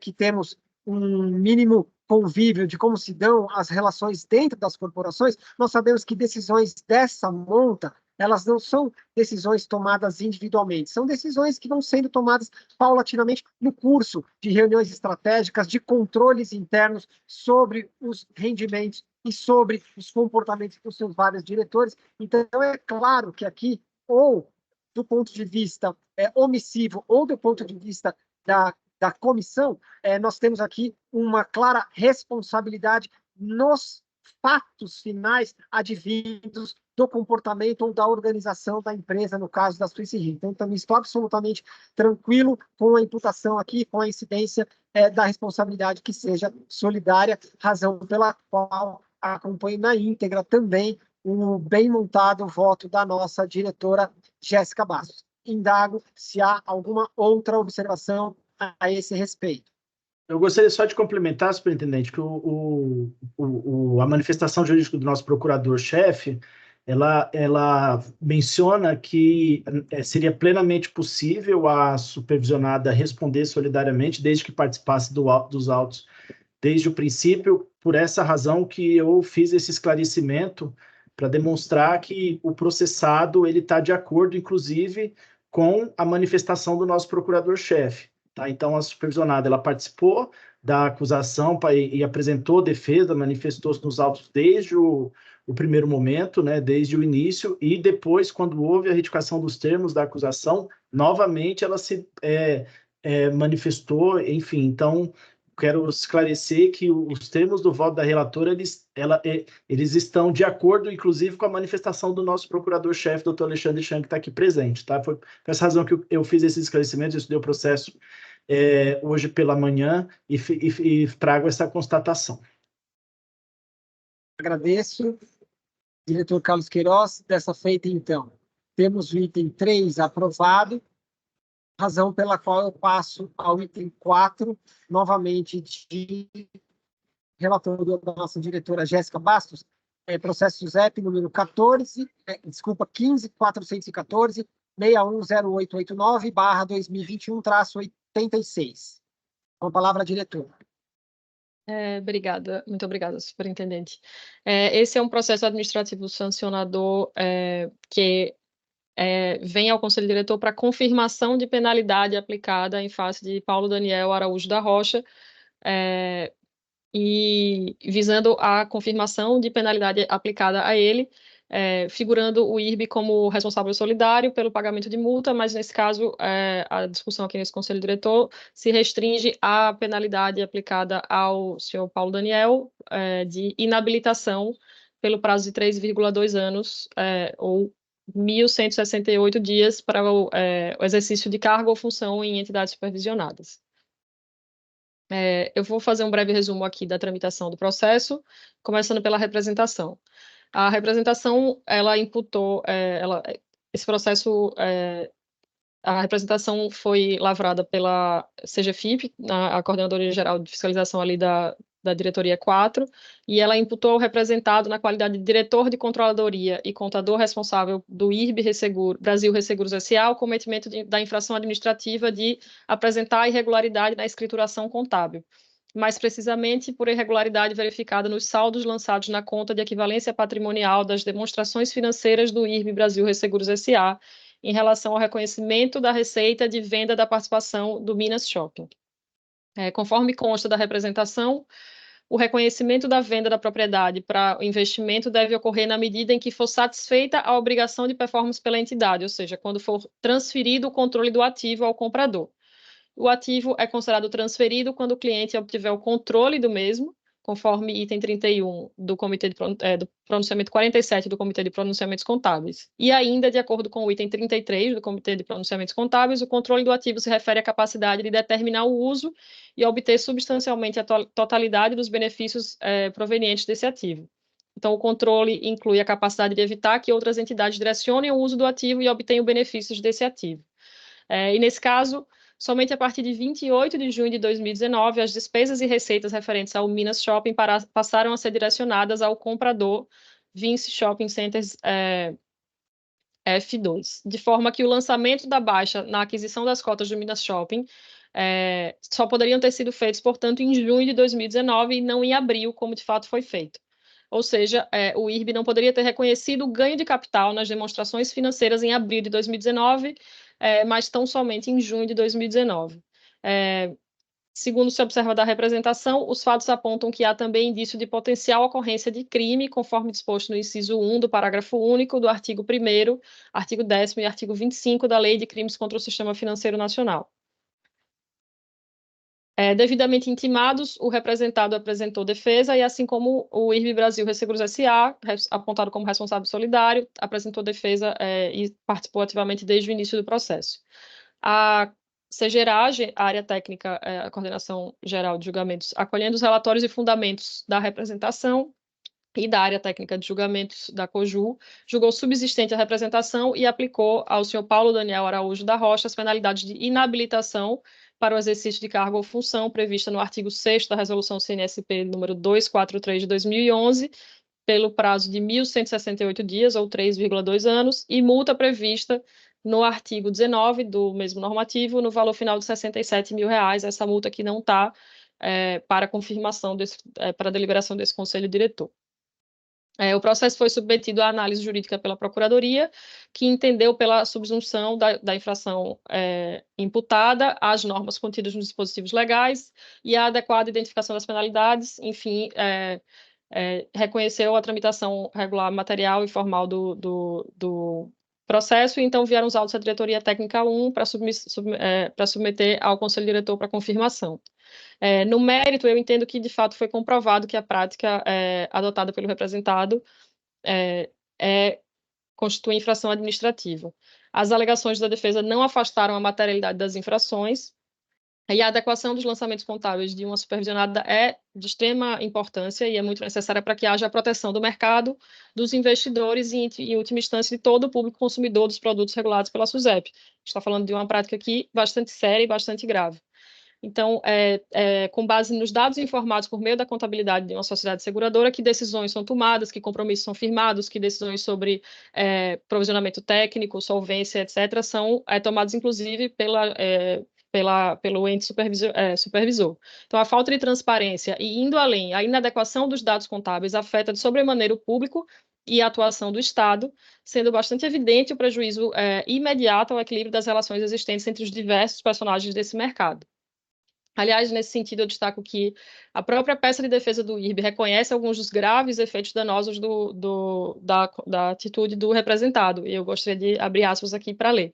que temos um mínimo convívio de como se dão as relações dentro das corporações, nós sabemos que decisões dessa monta, elas não são decisões tomadas individualmente, são decisões que vão sendo tomadas paulatinamente no curso de reuniões estratégicas, de controles internos sobre os rendimentos e sobre os comportamentos dos seus vários diretores. Então, é claro que aqui, ou do ponto de vista omissivo, ou do ponto de vista da comissão, nós temos aqui uma clara responsabilidade nos fatos finais advindos do comportamento ou da organização da empresa, no caso da Swiss Re. Então, também estou absolutamente tranquilo com a imputação aqui, com a incidência da responsabilidade que seja solidária, razão pela qual acompanho na íntegra também o bem montado voto da nossa diretora Jéssica Bastos. Indago se há alguma outra observação a esse respeito. Eu gostaria só de complementar, superintendente, que a manifestação jurídica do nosso procurador-chefe, ela menciona que seria plenamente possível a supervisionada responder solidariamente, desde que participasse dos autos desde o princípio, por essa razão que eu fiz esse esclarecimento para demonstrar que o processado ele está de acordo, inclusive, com a manifestação do nosso procurador-chefe. Tá? Então, a supervisionada ela participou da acusação e apresentou defesa, manifestou-se nos autos desde o primeiro momento, né, desde o início, e depois, quando houve a retificação dos termos da acusação, novamente ela se manifestou, enfim. Então, quero esclarecer que os termos do voto da relatora, eles estão de acordo, inclusive, com a manifestação do nosso procurador-chefe, doutor Alexandre Chan, que está aqui presente. Tá? Foi por essa razão que eu fiz esses esclarecimentos, eu estudei o processo hoje pela manhã e trago essa constatação. Agradeço, diretor Carlos Queiroz. Dessa feita, então, temos o item 3 aprovado, razão pela qual eu passo ao item 4, novamente de relator da nossa diretora Jéssica Bastos, processo ZEP número 15.414, 610889/2021-86. Com a palavra, diretora. Obrigada, muito obrigada, superintendente. Esse é um processo administrativo sancionador que vem ao Conselho Diretor para confirmação de penalidade aplicada em face de Paulo Daniel Araújo da Rocha, e visando a confirmação de penalidade aplicada a ele, figurando o IRB como responsável solidário pelo pagamento de multa, mas nesse caso a discussão aqui nesse Conselho Diretor se restringe à penalidade aplicada ao senhor Paulo Daniel de inabilitação pelo prazo de 3,2 anos, ou 1.168 dias para o exercício de cargo ou função em entidades supervisionadas. Eu vou fazer um breve resumo aqui da tramitação do processo, começando pela representação. A representação, ela imputou, esse processo, a representação foi lavrada pela CGFIP, a Coordenadoria Geral de Fiscalização ali da Diretoria 4, e ela imputou ao representado, na qualidade de diretor de controladoria e contador responsável do IRB Brasil Resseguros S.A., o cometimento da infração administrativa de apresentar irregularidade na escrituração contábil. Mais precisamente, por irregularidade verificada nos saldos lançados na conta de equivalência patrimonial das demonstrações financeiras do IRB Brasil Resseguros S.A., em relação ao reconhecimento da receita de venda da participação do Minas Shopping. Conforme consta da representação, o reconhecimento da venda da propriedade para o investimento deve ocorrer na medida em que for satisfeita a obrigação de performance pela entidade, ou seja, quando for transferido o controle do ativo ao comprador. O ativo é considerado transferido quando o cliente obtiver o controle do mesmo, conforme item 31 do Comitê do Pronunciamento 47 do Comitê de Pronunciamentos Contábeis. E ainda, de acordo com o item 33 do Comitê de Pronunciamentos Contábeis, o controle do ativo se refere à capacidade de determinar o uso e obter substancialmente a totalidade dos benefícios provenientes desse ativo. Então, o controle inclui a capacidade de evitar que outras entidades direcionem o uso do ativo e obtenham benefícios desse ativo. E, nesse caso, somente a partir de 28 de junho de 2019, as despesas e receitas referentes ao Minas Shopping passaram a ser direcionadas ao comprador Vinci Shopping Centers F2, de forma que o lançamento da baixa na aquisição das cotas do Minas Shopping só poderiam ter sido feitos, portanto, em junho de 2019 e não em abril, como de fato foi feito. Ou seja, o IRB não poderia ter reconhecido o ganho de capital nas demonstrações financeiras em abril de 2019, mas tão somente em junho de 2019. Segundo se observa da representação, os fatos apontam que há também indício de potencial ocorrência de crime, conforme disposto no inciso 1 do parágrafo único do artigo 1º, artigo 10º e artigo 25 da Lei de Crimes contra o Sistema Financeiro Nacional. Devidamente intimados, o representado apresentou defesa e, assim como o IRB Brasil Resseguros S.A., apontado como responsável solidário, apresentou defesa e participou ativamente desde o início do processo. A CGERAGE, a área técnica, a Coordenação Geral de Julgamentos, acolhendo os relatórios e fundamentos da representação e da área técnica de julgamentos da COJU, julgou subsistente a representação e aplicou ao senhor Paulo Daniel Araújo da Rocha as penalidades de inabilitação para o exercício de cargo ou função prevista no artigo 6º da Resolução CNSP número 243 de 2011, pelo prazo de 1.168 dias, ou 3,2 anos, e multa prevista no artigo 19 do mesmo normativo, no valor final de R$ 67 mil. Essa multa que não está para confirmação, para deliberação desse Conselho Diretor. O processo foi submetido à análise jurídica pela Procuradoria, que entendeu pela subsunção da infração imputada às normas contidas nos dispositivos legais e a adequada identificação das penalidades, enfim, reconheceu a tramitação regular material e formal do processo, e então vieram os autos da Diretoria Técnica 1 para submeter ao Conselho Diretor para confirmação. No mérito, eu entendo que, de fato, foi comprovado que a prática adotada pelo representado constitui infração administrativa. As alegações da defesa não afastaram a materialidade das infrações, e a adequação dos lançamentos contábeis de uma supervisionada é de extrema importância e é muito necessária para que haja a proteção do mercado, dos investidores e, em última instância, de todo o público consumidor dos produtos regulados pela SUSEP. Está falando de uma prática aqui bastante séria e bastante grave. Então, com base nos dados informados por meio da contabilidade de uma sociedade seguradora, que decisões são tomadas, que compromissos são firmados, que decisões sobre provisionamento técnico, solvência, etc., são tomadas, inclusive, pelo ente supervisor. Então, a falta de transparência e, indo além, a inadequação dos dados contábeis afeta de sobremaneira o público e a atuação do Estado, sendo bastante evidente o prejuízo imediato ao equilíbrio das relações existentes entre os diversos personagens desse mercado. Aliás, nesse sentido, eu destaco que a própria peça de defesa do IRB reconhece alguns dos graves efeitos danosos da atitude do representado, e eu gostaria de abrir aspas aqui para ler.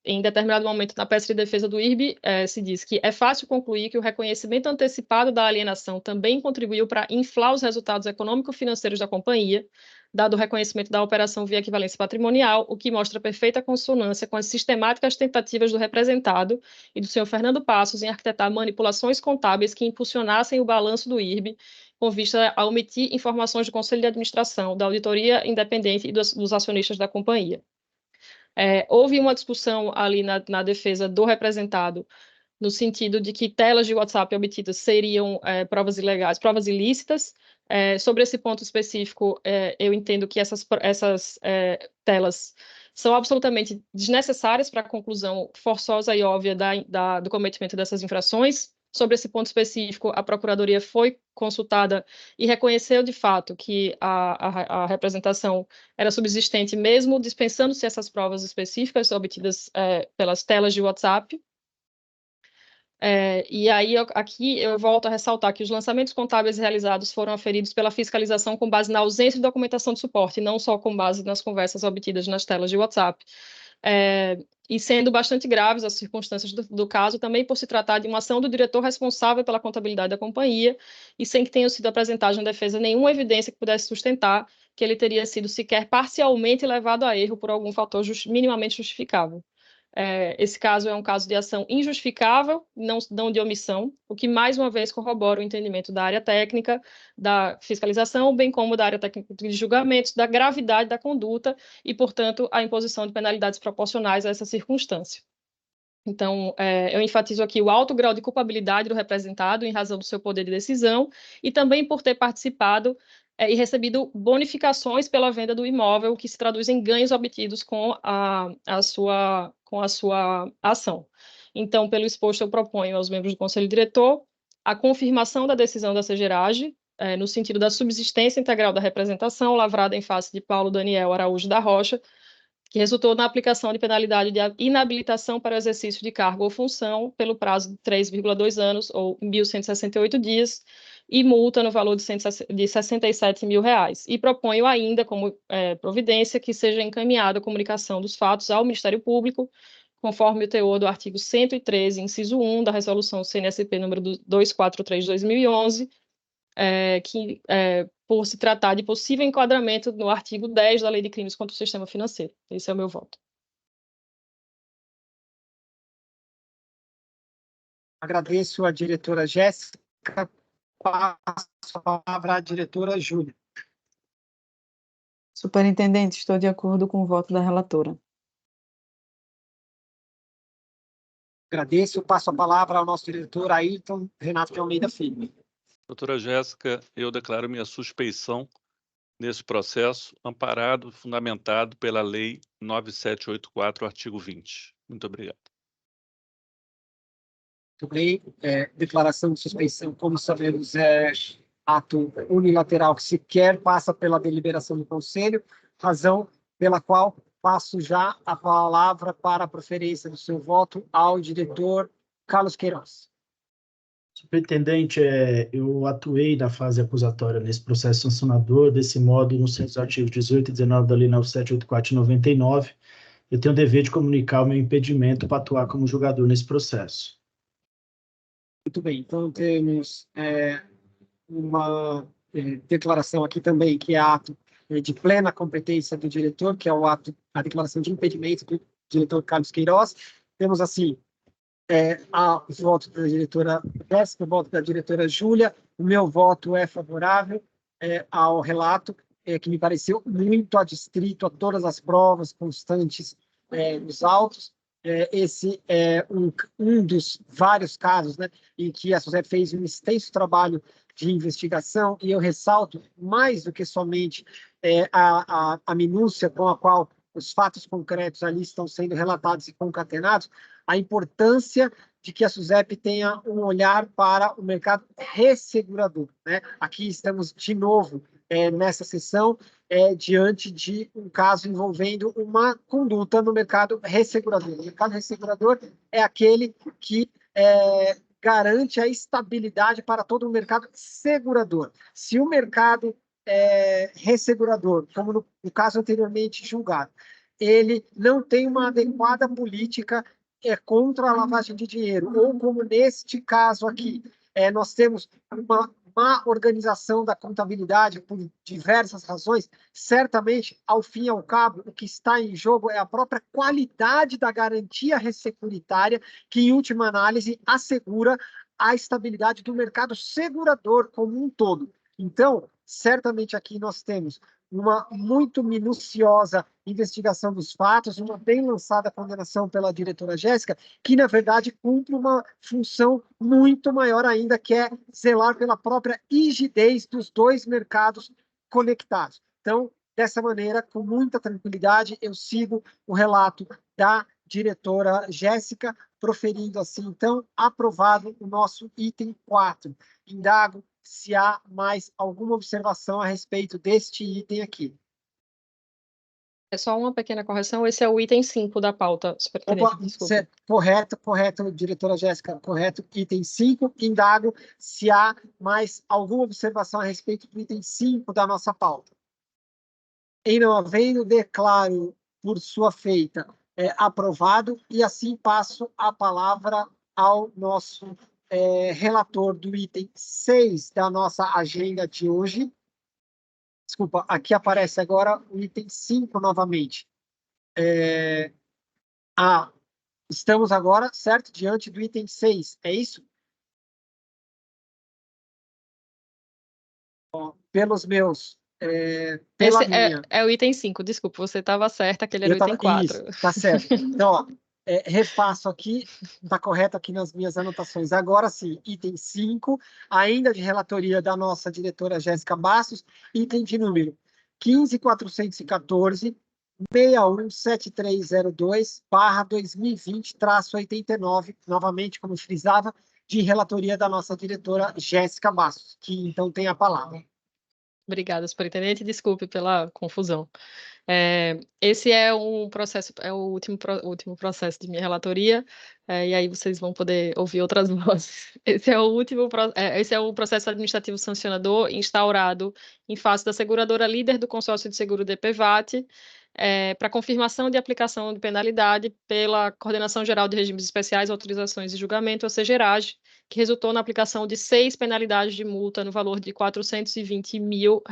Em determinado momento, na peça de defesa do IRB, se diz que é fácil concluir que o reconhecimento antecipado da alienação também contribuiu para inflar os resultados econômico-financeiros da companhia, dado o reconhecimento da operação via equivalência patrimonial, o que mostra perfeita consonância com as sistemáticas tentativas do representado e do senhor Fernando Passos em arquitetar manipulações contábeis que impulsionassem o balanço do IRB, com vista a omitir informações do Conselho de Administração, da auditoria independente e dos acionistas da companhia. Houve uma discussão ali na defesa do representado, no sentido de que telas de WhatsApp obtidas seriam provas ilegais, provas ilícitas. Sobre esse ponto específico, eu entendo que essas telas são absolutamente desnecessárias para a conclusão forçosa e óbvia do cometimento dessas infrações. Sobre esse ponto específico, a Procuradoria foi consultada e reconheceu, de fato, que a representação era subsistente, mesmo dispensando-se essas provas específicas obtidas pelas telas de WhatsApp. E aí, aqui eu volto a ressaltar que os lançamentos contábeis realizados foram aferidos pela fiscalização com base na ausência de documentação de suporte, não só com base nas conversas obtidas nas telas de WhatsApp. E sendo bastante graves as circunstâncias do caso, também por se tratar de uma ação do diretor responsável pela contabilidade da companhia, e sem que tenha sido apresentada na defesa nenhuma evidência que pudesse sustentar que ele teria sido sequer parcialmente levado a erro por algum fator minimamente justificável. Esse caso é um caso de ação injustificável, não de omissão, o que mais uma vez corrobora o entendimento da área técnica, da fiscalização, bem como da área técnica de julgamentos, da gravidade da conduta e, portanto, a imposição de penalidades proporcionais a essa circunstância. Então, eu enfatizo aqui o alto grau de culpabilidade do representado em razão do seu poder de decisão e também por ter participado e recebido bonificações pela venda do imóvel, que se traduz em ganhos obtidos com a sua ação. Então, pelo exposto, eu proponho aos membros do Conselho Diretor a confirmação da decisão da Segerage, no sentido da subsistência integral da representação, lavrada em face de Paulo Daniel Araújo da Rocha, que resultou na aplicação de penalidade de inabilitação para o exercício de cargo ou função pelo prazo de 3,2 anos, ou 1.168 dias, e multa no valor de R$67 mil. E proponho ainda, como providência, que seja encaminhada a comunicação dos fatos ao Ministério Público, conforme o teor do artigo 113, inciso 1, da Resolução CNSP número 243/2011, que, por se tratar de possível enquadramento no artigo 10 da Lei de Crimes contra o Sistema Financeiro. Esse é o meu voto. Agradeço a diretora Jéssica. Passo a palavra à diretora Júlia. Superintendente, estou de acordo com o voto da relatora. Agradeço. Passo a palavra ao nosso diretor Ayrton Renato de Almeida Filho. Doutora Jéssica, eu declaro minha suspeição nesse processo, amparado e fundamentado pela Lei 9784, artigo 20. Muito obrigado. Muito bem. Declaração de suspeição, como sabemos, ato unilateral que sequer passa pela deliberação do Conselho, razão pela qual passo já a palavra para a proferência do seu voto ao diretor Carlos Queiroz. Superintendente, eu atuei na fase acusatória nesse processo sancionador, desse modo, nos artigos 18 e 19 da Lei 9784 de 99, eu tenho o dever de comunicar o meu impedimento para atuar como julgador nesse processo. Muito bem, então temos uma declaração aqui também, que é ato de plena competência do diretor, que é a declaração de impedimento do diretor Carlos Queiroz. Temos, assim, o voto da diretora Jéssica, o voto da diretora Júlia, o meu voto é favorável ao relato, que me pareceu muito adstrito a todas as provas constantes nos autos. Esse é um dos vários casos, né, em que a SUSEP fez um extenso trabalho de investigação, e eu ressalto, mais do que somente a minúcia com a qual os fatos concretos ali estão sendo relatados e concatenados, a importância de que a SUSEP tenha um olhar para o mercado ressegurador, né? Aqui estamos, de novo, nessa sessão, diante de um caso envolvendo uma conduta no mercado ressegurador. O mercado ressegurador é aquele que garante a estabilidade para todo o mercado segurador. Se o mercado ressegurador, como no caso anteriormente julgado, ele não tem uma adequada política contra a lavagem de dinheiro, ou como neste caso aqui, nós temos uma má organização da contabilidade por diversas razões, certamente, ao fim e ao cabo, o que está em jogo é a própria qualidade da garantia ressecuritária, que, em última análise, assegura a estabilidade do mercado segurador como um todo. Então, certamente aqui nós temos uma muito minuciosa investigação dos fatos, uma bem lançada condenação pela diretora Jéssica, que, na verdade, cumpre uma função muito maior ainda, que é zelar pela própria rigidez dos dois mercados conectados. Então, dessa maneira, com muita tranquilidade, eu sigo o relato da diretora Jéssica, proferindo assim, então, aprovado o nosso item 4. Indago se há mais alguma observação a respeito deste item aqui. É só uma pequena correção, esse é o item 5 da pauta, superintendente, desculpa. Correto, diretora Jéssica, correto, item 5, indago se há mais alguma observação a respeito do item 5 da nossa pauta. Em não havendo, declaro por sua feita aprovado, e assim passo a palavra ao nosso relator do item 6 da nossa agenda de hoje. Desculpa, aqui aparece agora o item 5 novamente. Estamos agora, certo, diante do item 6, é isso? Pelos meus... pela minha... É o item 5, desculpa, você estava certo, aquele era o item 4. Isso, está certo. Então, ó, refaço aqui, está correto aqui nas minhas anotações. Agora sim, item 5, ainda de relatoria da nossa diretora Jéssica Bastos, item de número 15.414, 617302/2020-89, novamente, como frisava, de relatoria da nossa diretora Jéssica Bastos, que então tem a palavra. Obrigada, superintendente, desculpe pela confusão. Esse é um processo, é o último processo de minha relatoria, e aí vocês vão poder ouvir outras vozes. Esse é o processo administrativo sancionador instaurado em face da seguradora líder do consórcio de seguro DPVAT, para confirmação de aplicação de penalidade pela Coordenação Geral de Regimes Especiais, Autorizações e Julgamento, a CEGERAGE, que resultou na aplicação de 6 penalidades de multa no valor de R$420 mil.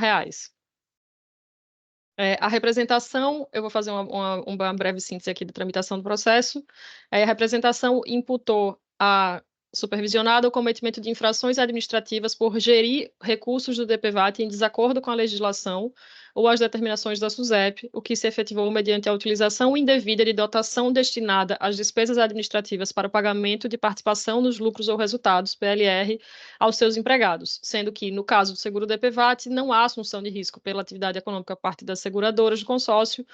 A representação, eu vou fazer uma breve síntese aqui da tramitação do processo. A representação imputou a supervisionada o cometimento de infrações administrativas por gerir recursos do DPVAT em desacordo com a legislação ou as determinações da SUSEP, o que se efetivou mediante a utilização indevida de dotação destinada às despesas administrativas para o pagamento de participação nos lucros ou resultados, PLR, aos seus empregados, sendo que, no caso do seguro DPVAT, não há assunção de risco pela atividade econômica por parte das seguradoras do consórcio,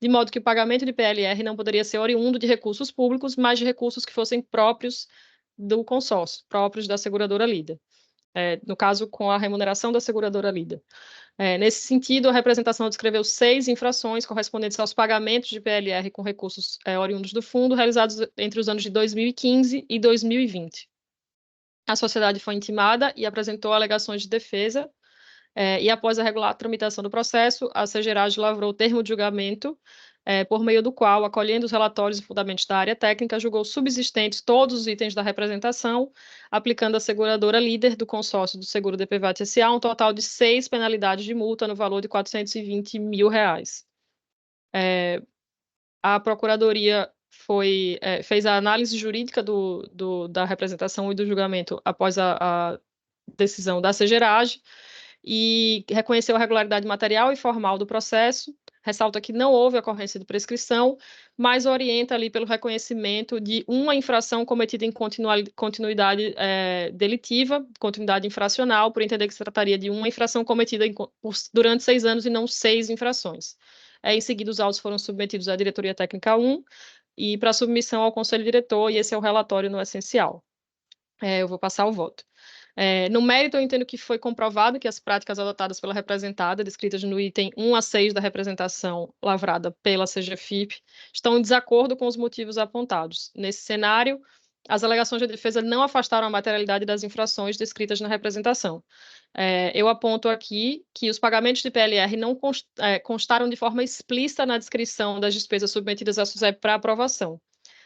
de modo que o pagamento de PLR não poderia ser oriundo de recursos públicos, mas de recursos que fossem próprios do consórcio, próprios da seguradora líder. no caso, com a remuneração da seguradora líder. Nesse sentido, a representação descreveu 6 infrações correspondentes aos pagamentos de PLR com recursos oriundos do fundo, realizados entre os anos de 2015 e 2020. A sociedade foi intimada e apresentou alegações de defesa, e após a regular tramitação do processo, a Segerage lavrou o termo de julgamento, por meio do qual, acolhendo os relatórios e fundamentos da área técnica, julgou subsistentes todos os itens da representação, aplicando à seguradora líder do consórcio do seguro DPVAT S.A. um total de 6 penalidades de multa no valor de R$ 420 mil. A Procuradoria fez a análise jurídica da representação e do julgamento após a decisão da Segerage e reconheceu a regularidade material e formal do processo, ressalta que não houve ocorrência de prescrição, mas orienta ali pelo reconhecimento de uma infração cometida em continuidade delitiva, continuidade infracional, por entender que se trataria de uma infração cometida durante 6 anos e não 6 infrações. Em seguida, os autos foram submetidos à Diretoria Técnica 1 e para submissão ao Conselho Diretor, e esse é o relatório no essencial. Eu vou passar o voto. No mérito, eu entendo que foi comprovado que as práticas adotadas pela representada, descritas no item 1 a 6 da representação lavrada pela CGFIP, estão em desacordo com os motivos apontados. Nesse cenário, as alegações de defesa não afastaram a materialidade das infrações descritas na representação. Eu aponto aqui que os pagamentos de PLR não constaram de forma explícita na descrição das despesas submetidas à SUSEP para aprovação.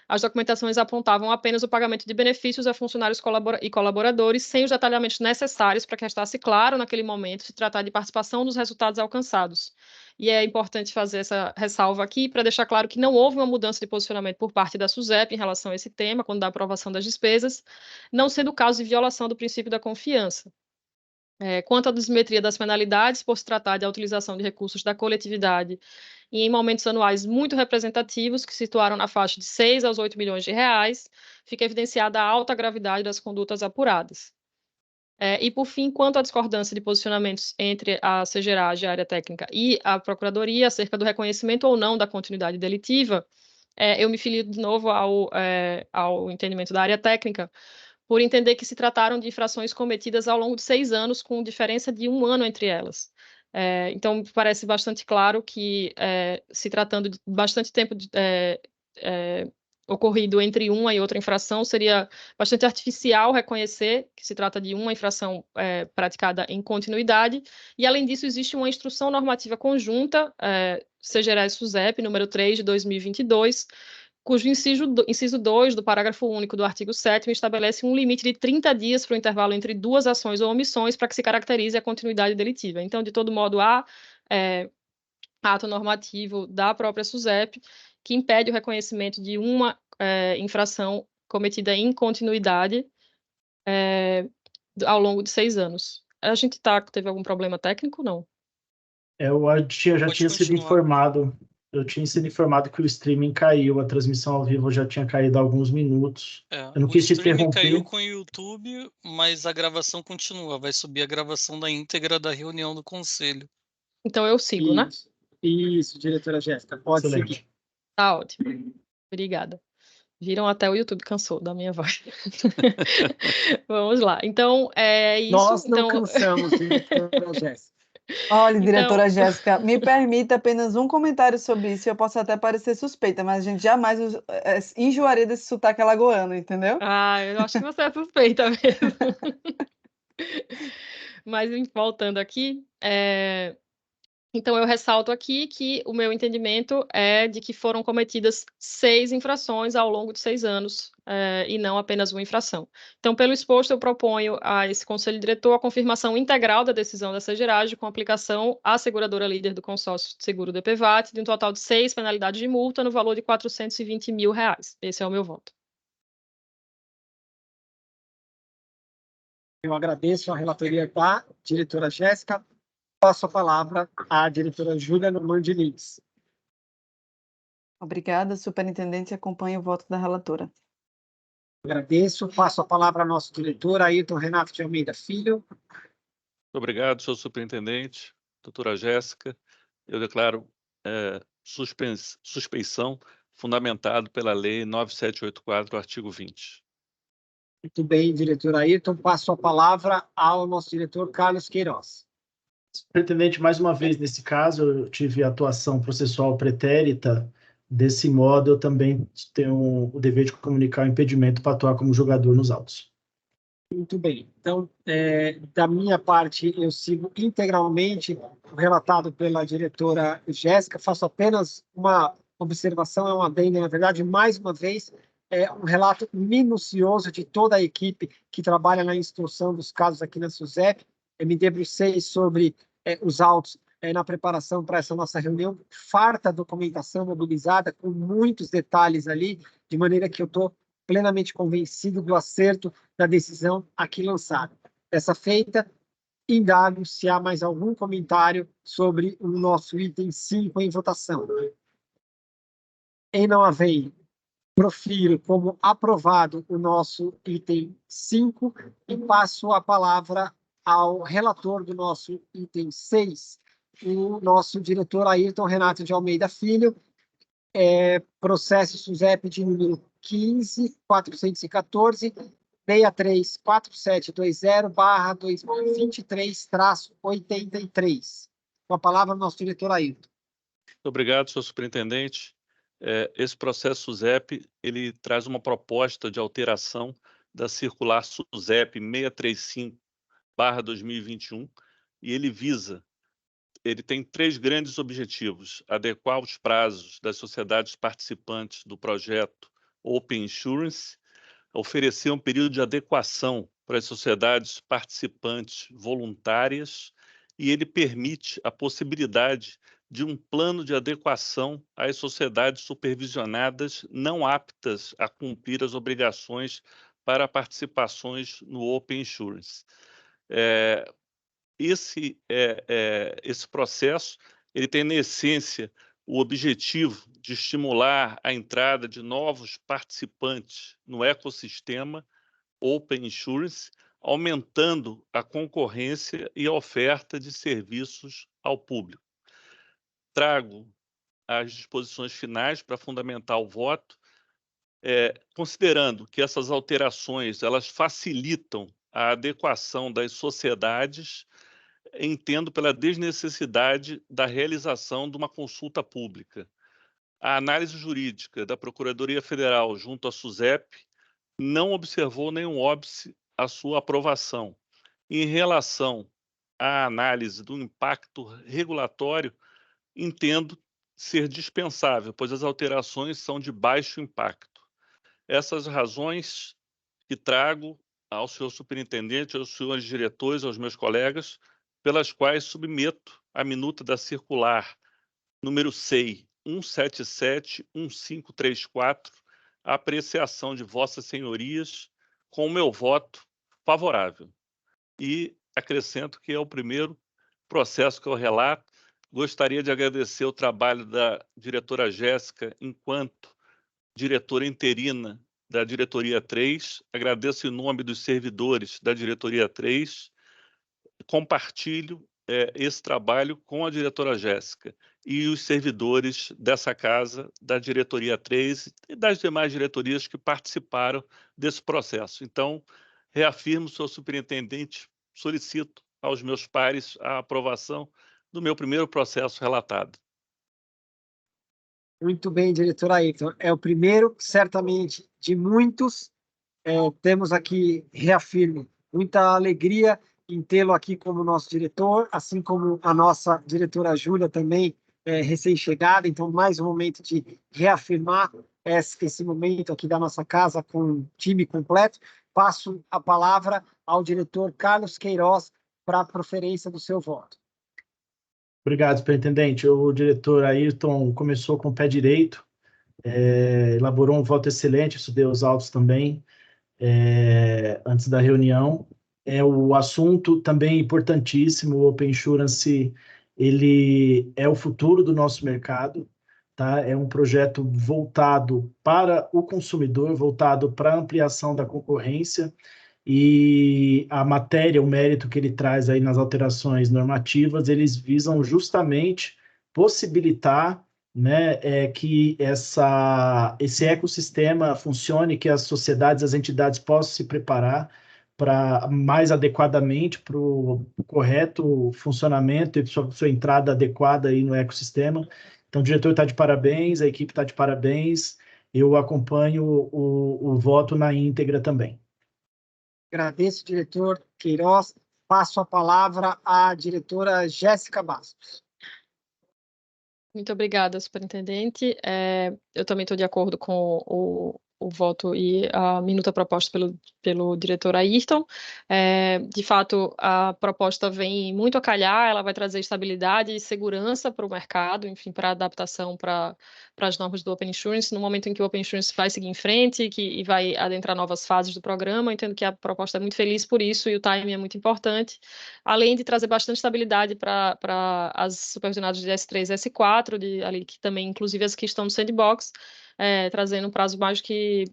As documentações apontavam apenas o pagamento de benefícios a funcionários e colaboradores, sem os detalhamentos necessários para que restasse claro, naquele momento, se tratar de participação dos resultados alcançados. E é importante fazer essa ressalva aqui, para deixar claro que não houve uma mudança de posicionamento por parte da SUSEP em relação a esse tema, quando da aprovação das despesas, não sendo o caso de violação do princípio da confiança. Quanto à desimetria das penalidades, por se tratar da utilização de recursos da coletividade e em momentos anuais muito representativos, que situaram na faixa de 6 aos 8 milhões de reais, fica evidenciada a alta gravidade das condutas apuradas. E, por fim, quanto à discordância de posicionamentos entre a Segerage, a área técnica, e a Procuradoria acerca do reconhecimento ou não da continuidade delitiva, eu me filio de novo ao entendimento da área técnica, por entender que se trataram de infrações cometidas ao longo de 6 anos, com diferença de 1 ano entre elas. Então, parece bastante claro que, se tratando de bastante tempo ocorrido entre uma e outra infração, seria bastante artificial reconhecer que se trata de uma infração praticada em continuidade, e, além disso, existe uma instrução normativa conjunta, CGRS-SUSEP, número 3, de 2022, cujo inciso 2 do parágrafo único do artigo 7º estabelece um limite de 30 dias para o intervalo entre 2 ações ou omissões para que se caracterize a continuidade delitiva. Então, de todo modo, há ato normativo da própria SUSEP que impede o reconhecimento de uma infração cometida em continuidade ao longo de 6 anos. A gente teve algum problema técnico? Não. Eu já tinha sido informado. Eu tinha sido informado que o streaming caiu, a transmissão ao vivo já tinha caído há alguns minutos. Eu não quis te interromper. O streaming caiu com o YouTube, mas a gravação continua. Vai subir a gravação da íntegra da reunião do conselho. Então eu sigo, né? Isso, diretora Jéssica, pode seguir. Tá ótimo. Obrigada. Viram, até o YouTube cansou da minha voz. Vamos lá. Então, isso. Nós não cansamos, diretora Jéssica. Olha, diretora Jéssica, me permita apenas um comentário sobre isso. Eu posso até parecer suspeita, mas a gente jamais enjoaria desse sotaque alagoano, entendeu? Eu acho que você é suspeita mesmo. Mas, voltando aqui, então eu ressalto aqui que o meu entendimento é de que foram cometidas 6 infrações ao longo de 6 anos, e não apenas uma infração. Então, pelo exposto, eu proponho a esse Conselho Diretor a confirmação integral da decisão da Segerage com aplicação à seguradora líder do consórcio de seguro DPVAT de um total de 6 penalidades de multa no valor de R$ 420 mil. Esse é o meu voto. Eu agradeço a relatoria da diretora Jéssica. Passo a palavra à diretora Júlia Normandi Lins. Obrigada, superintendente, acompanha o voto da relatora. Agradeço. Passo a palavra ao nosso diretor, Ayrton Renato de Almeida Filho. Muito obrigado, senhor superintendente, doutora Jéssica. Eu declaro suspeição fundamentado pela Lei 9784, artigo 20. Muito bem, diretor Ayrton. Passo a palavra ao nosso diretor Carlos Queiroz. Superintendente, mais uma vez, nesse caso, eu tive atuação processual pretérita. Desse modo, eu também tenho o dever de comunicar o impedimento para atuar como jogador nos autos. Muito bem. Então, da minha parte, eu sigo integralmente o relatado pela diretora Jéssica. Faço apenas uma observação, é um adendo, na verdade, mais uma vez, um relato minucioso de toda a equipe que trabalha na instrução dos casos aqui na SUSEP. Eu me debrucei sobre os autos na preparação para essa nossa reunião, farta documentação mobilizada, com muitos detalhes ali, de maneira que eu estou plenamente convencido do acerto da decisão aqui lançada. Dessa feita, indago se há mais algum comentário sobre o nosso item 5 em votação. Em não havendo, profiro como aprovado o nosso item 5 e passo a palavra ao relator do nosso item 6, o nosso diretor Ayrton Renato de Almeida Filho, processo SUSEP de número 15.414.6320/2023-83. Com a palavra, nosso diretor Ayrton. Muito obrigado, senhor superintendente. Esse processo SUSEP, ele traz uma proposta de alteração da circular SUSEP 635/2021, e ele tem 3 grandes objetivos: adequar os prazos das sociedades participantes do projeto Open Insurance, oferecer um período de adequação para as sociedades participantes voluntárias, e ele permite a possibilidade de um plano de adequação às sociedades supervisionadas não aptas a cumprir as obrigações para participações no Open Insurance. Esse processo, ele tem, na essência, o objetivo de estimular a entrada de novos participantes no ecossistema Open Insurance, aumentando a concorrência e a oferta de serviços ao público. Trago as disposições finais para fundamentar o voto, considerando que essas alterações elas facilitam a adequação das sociedades. Entendo pela desnecessidade da realização de uma consulta pública. A análise jurídica da Procuradoria Federal junto à SUSEP não observou nenhum óbice à sua aprovação. Em relação à análise do impacto regulatório, entendo ser dispensável, pois as alterações são de baixo impacto. Essas razões que trago ao senhor superintendente, aos senhores diretores, aos meus colegas, pelas quais submeto a minuta da circular número 6, 177-1534, à apreciação de vossas senhorias, com o meu voto favorável. E acrescento que é o primeiro processo que eu relato. Gostaria de agradecer o trabalho da diretora Jéssica enquanto diretora interina da Diretoria 3. Agradeço em nome dos servidores da Diretoria 3. Compartilho esse trabalho com a diretora Jéssica e os servidores dessa casa, da Diretoria 3 e das demais diretorias que participaram desse processo. Então, reafirmo, senhor superintendente, solicito aos meus pares a aprovação do meu primeiro processo relatado. Muito bem, diretor Ayrton. É o primeiro, certamente, de muitos. Temos aqui, reafirmo, muita alegria em tê-lo aqui como nosso diretor, assim como a nossa diretora Júlia também, recém-chegada. Então, mais um momento de reafirmar esse momento aqui da nossa casa com o time completo. Passo a palavra ao diretor Carlos Queiroz para a proferência do seu voto. Obrigado, superintendente. O diretor Ayrton começou com o pé direito, elaborou um voto excelente, estudei os autos também, antes da reunião. O assunto também importantíssimo, o Open Insurance, ele é o futuro do nosso mercado, tá? É um projeto voltado para o consumidor, voltado para a ampliação da concorrência, e a matéria, o mérito que ele traz aí nas alterações normativas, eles visam justamente possibilitar né, é que esse ecossistema funcione, que as sociedades, as entidades possam se preparar para mais adequadamente para o correto funcionamento e sua entrada adequada aí no ecossistema. Então, o diretor está de parabéns, a equipe está de parabéns, eu acompanho o voto na íntegra também. Agradeço, diretor Queiroz. Passo a palavra à diretora Jéssica Bastos. Muito obrigada, superintendente. Eu também estou de acordo com o voto e a minuta proposta pelo diretor Ayrton. De fato, a proposta vem muito a calhar, ela vai trazer estabilidade e segurança para o mercado, enfim, para a adaptação para as normas do Open Insurance, no momento em que o Open Insurance vai seguir em frente e vai adentrar novas fases do programa. Eu entendo que a proposta é muito feliz por isso e o timing é muito importante, além de trazer bastante estabilidade para as supervisionadas de S3 e S4, ali, que também, inclusive, as que estão no sandbox, trazendo um prazo mais que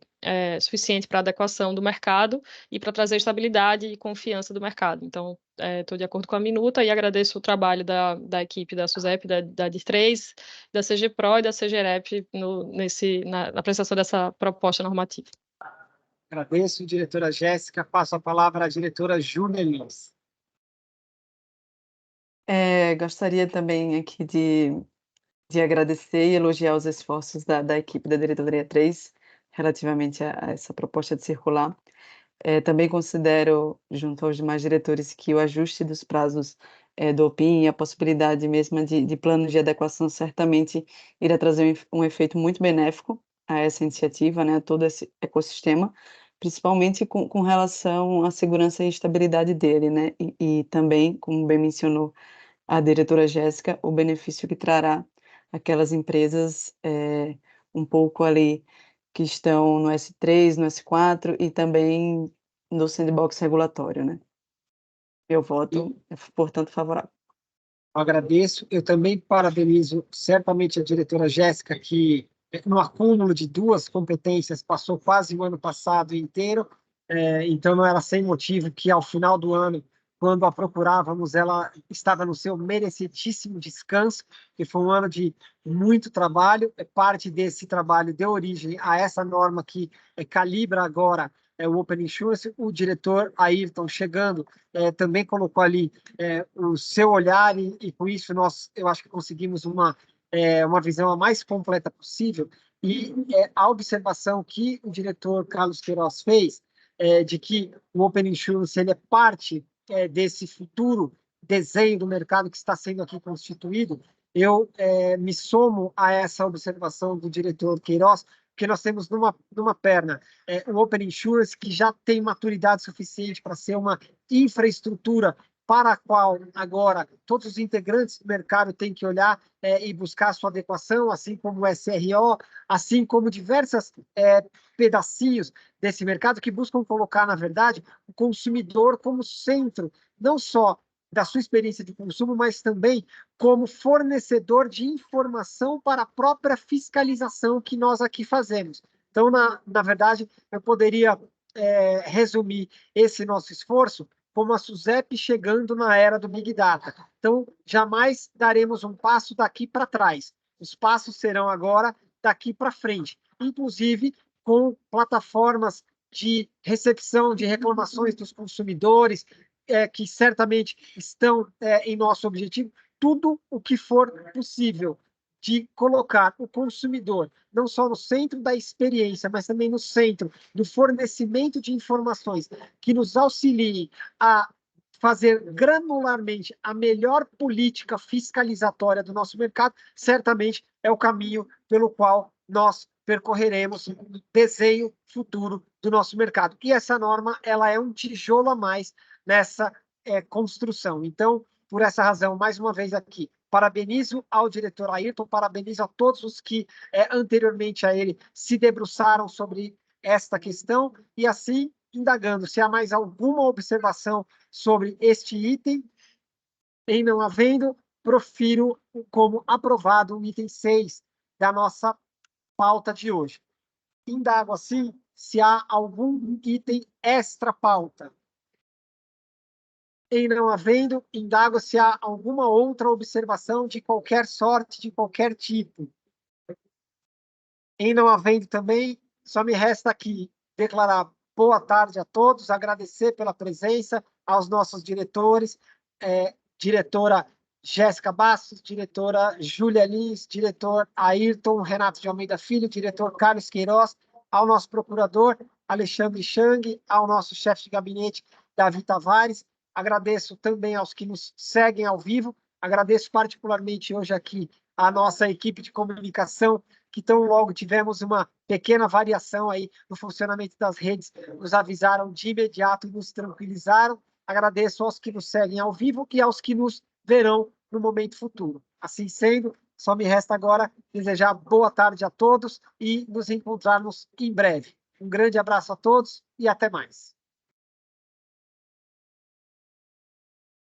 suficiente para adequação do mercado e para trazer estabilidade e confiança do mercado. Então, estou de acordo com a minuta e agradeço o trabalho da equipe da SUSEP, da DIR3, da CGPRO e da CGREP na apresentação dessa proposta normativa. Agradeço, diretora Jéssica. Passo a palavra à diretora Júlia Lins. Gostaria também aqui de agradecer e elogiar os esforços da equipe da Diretoria 3 relativamente a essa proposta de circular. Também considero, junto aos demais diretores, que o ajuste dos prazos do OPIM e a possibilidade mesmo de plano de adequação certamente irá trazer um efeito muito benéfico a essa iniciativa, né, a todo esse ecossistema, principalmente com relação à segurança e estabilidade dele, né, e também, como bem mencionou a diretora Jéssica, o benefício que trará aquelas empresas um pouco ali que estão no S3, no S4 e também no sandbox regulatório, né. Meu voto é, portanto, favorável. Agradeço. Eu também parabenizo certamente a diretora Jéssica, que no acúmulo de duas competências passou quase o ano passado inteiro, então não era sem motivo que ao final do ano, quando a procurávamos, ela estava no seu merecidíssimo descanso, que foi um ano de muito trabalho. Parte desse trabalho deu origem a essa norma que calibra agora o Open Insurance. O diretor Ayrton, chegando, também colocou ali o seu olhar e com isso eu acho que conseguimos uma visão a mais completa possível. E a observação que o diretor Carlos Queiroz fez de que o Open Insurance ele é parte desse futuro desenho do mercado que está sendo aqui constituído, eu me somo a essa observação do diretor Queiroz, porque nós temos numa perna o Open Insurance, que já tem maturidade suficiente para ser uma infraestrutura para a qual agora todos os integrantes do mercado têm que olhar e buscar sua adequação, assim como o SRO, assim como diversos pedacinhos desse mercado que buscam colocar, na verdade, o consumidor como centro, não só da sua experiência de consumo, mas também como fornecedor de informação para a própria fiscalização que nós aqui fazemos. Então, na verdade, eu poderia resumir esse nosso esforço como a SUSEP chegando na era do Big Data. Então, jamais daremos um passo daqui para trás. Os passos serão agora daqui para frente, inclusive com plataformas de recepção de reclamações dos consumidores, que certamente estão em nosso objetivo, tudo o que for possível de colocar o consumidor não só no centro da experiência, mas também no centro do fornecimento de informações que nos auxiliem a fazer granularmente a melhor política fiscalizatória do nosso mercado, certamente é o caminho pelo qual nós percorreremos o desenho futuro do nosso mercado. E essa norma, ela é um tijolo a mais nessa construção. Então, por essa razão, mais uma vez aqui, parabenizo ao diretor Ayrton, parabenizo a todos os que anteriormente a ele se debruçaram sobre esta questão e assim, indagando se há mais alguma observação sobre este item, em não havendo, profiro como aprovado o item 6 da nossa pauta de hoje. Indago assim se há algum item extra pauta. Em não havendo, indago se há alguma outra observação de qualquer sorte, de qualquer tipo. Em não havendo também, só me resta aqui declarar boa tarde a todos, agradecer pela presença, aos nossos diretores, diretora Jéssica Bastos, diretora Júlia Lins, diretor Ayrton Renato de Almeida Filho, diretor Carlos Queiroz, ao nosso procurador Alexandre Chang, ao nosso chefe de gabinete Davi Tavares. Agradeço também aos que nos seguem ao vivo, agradeço particularmente hoje aqui a nossa equipe de comunicação, que tão logo tivemos uma pequena variação aí no funcionamento das redes, nos avisaram de imediato e nos tranquilizaram. Agradeço aos que nos seguem ao vivo e aos que nos verão no momento futuro. Assim sendo, só me resta agora desejar boa tarde a todos e nos encontrarmos em breve. Um grande abraço a todos e até mais.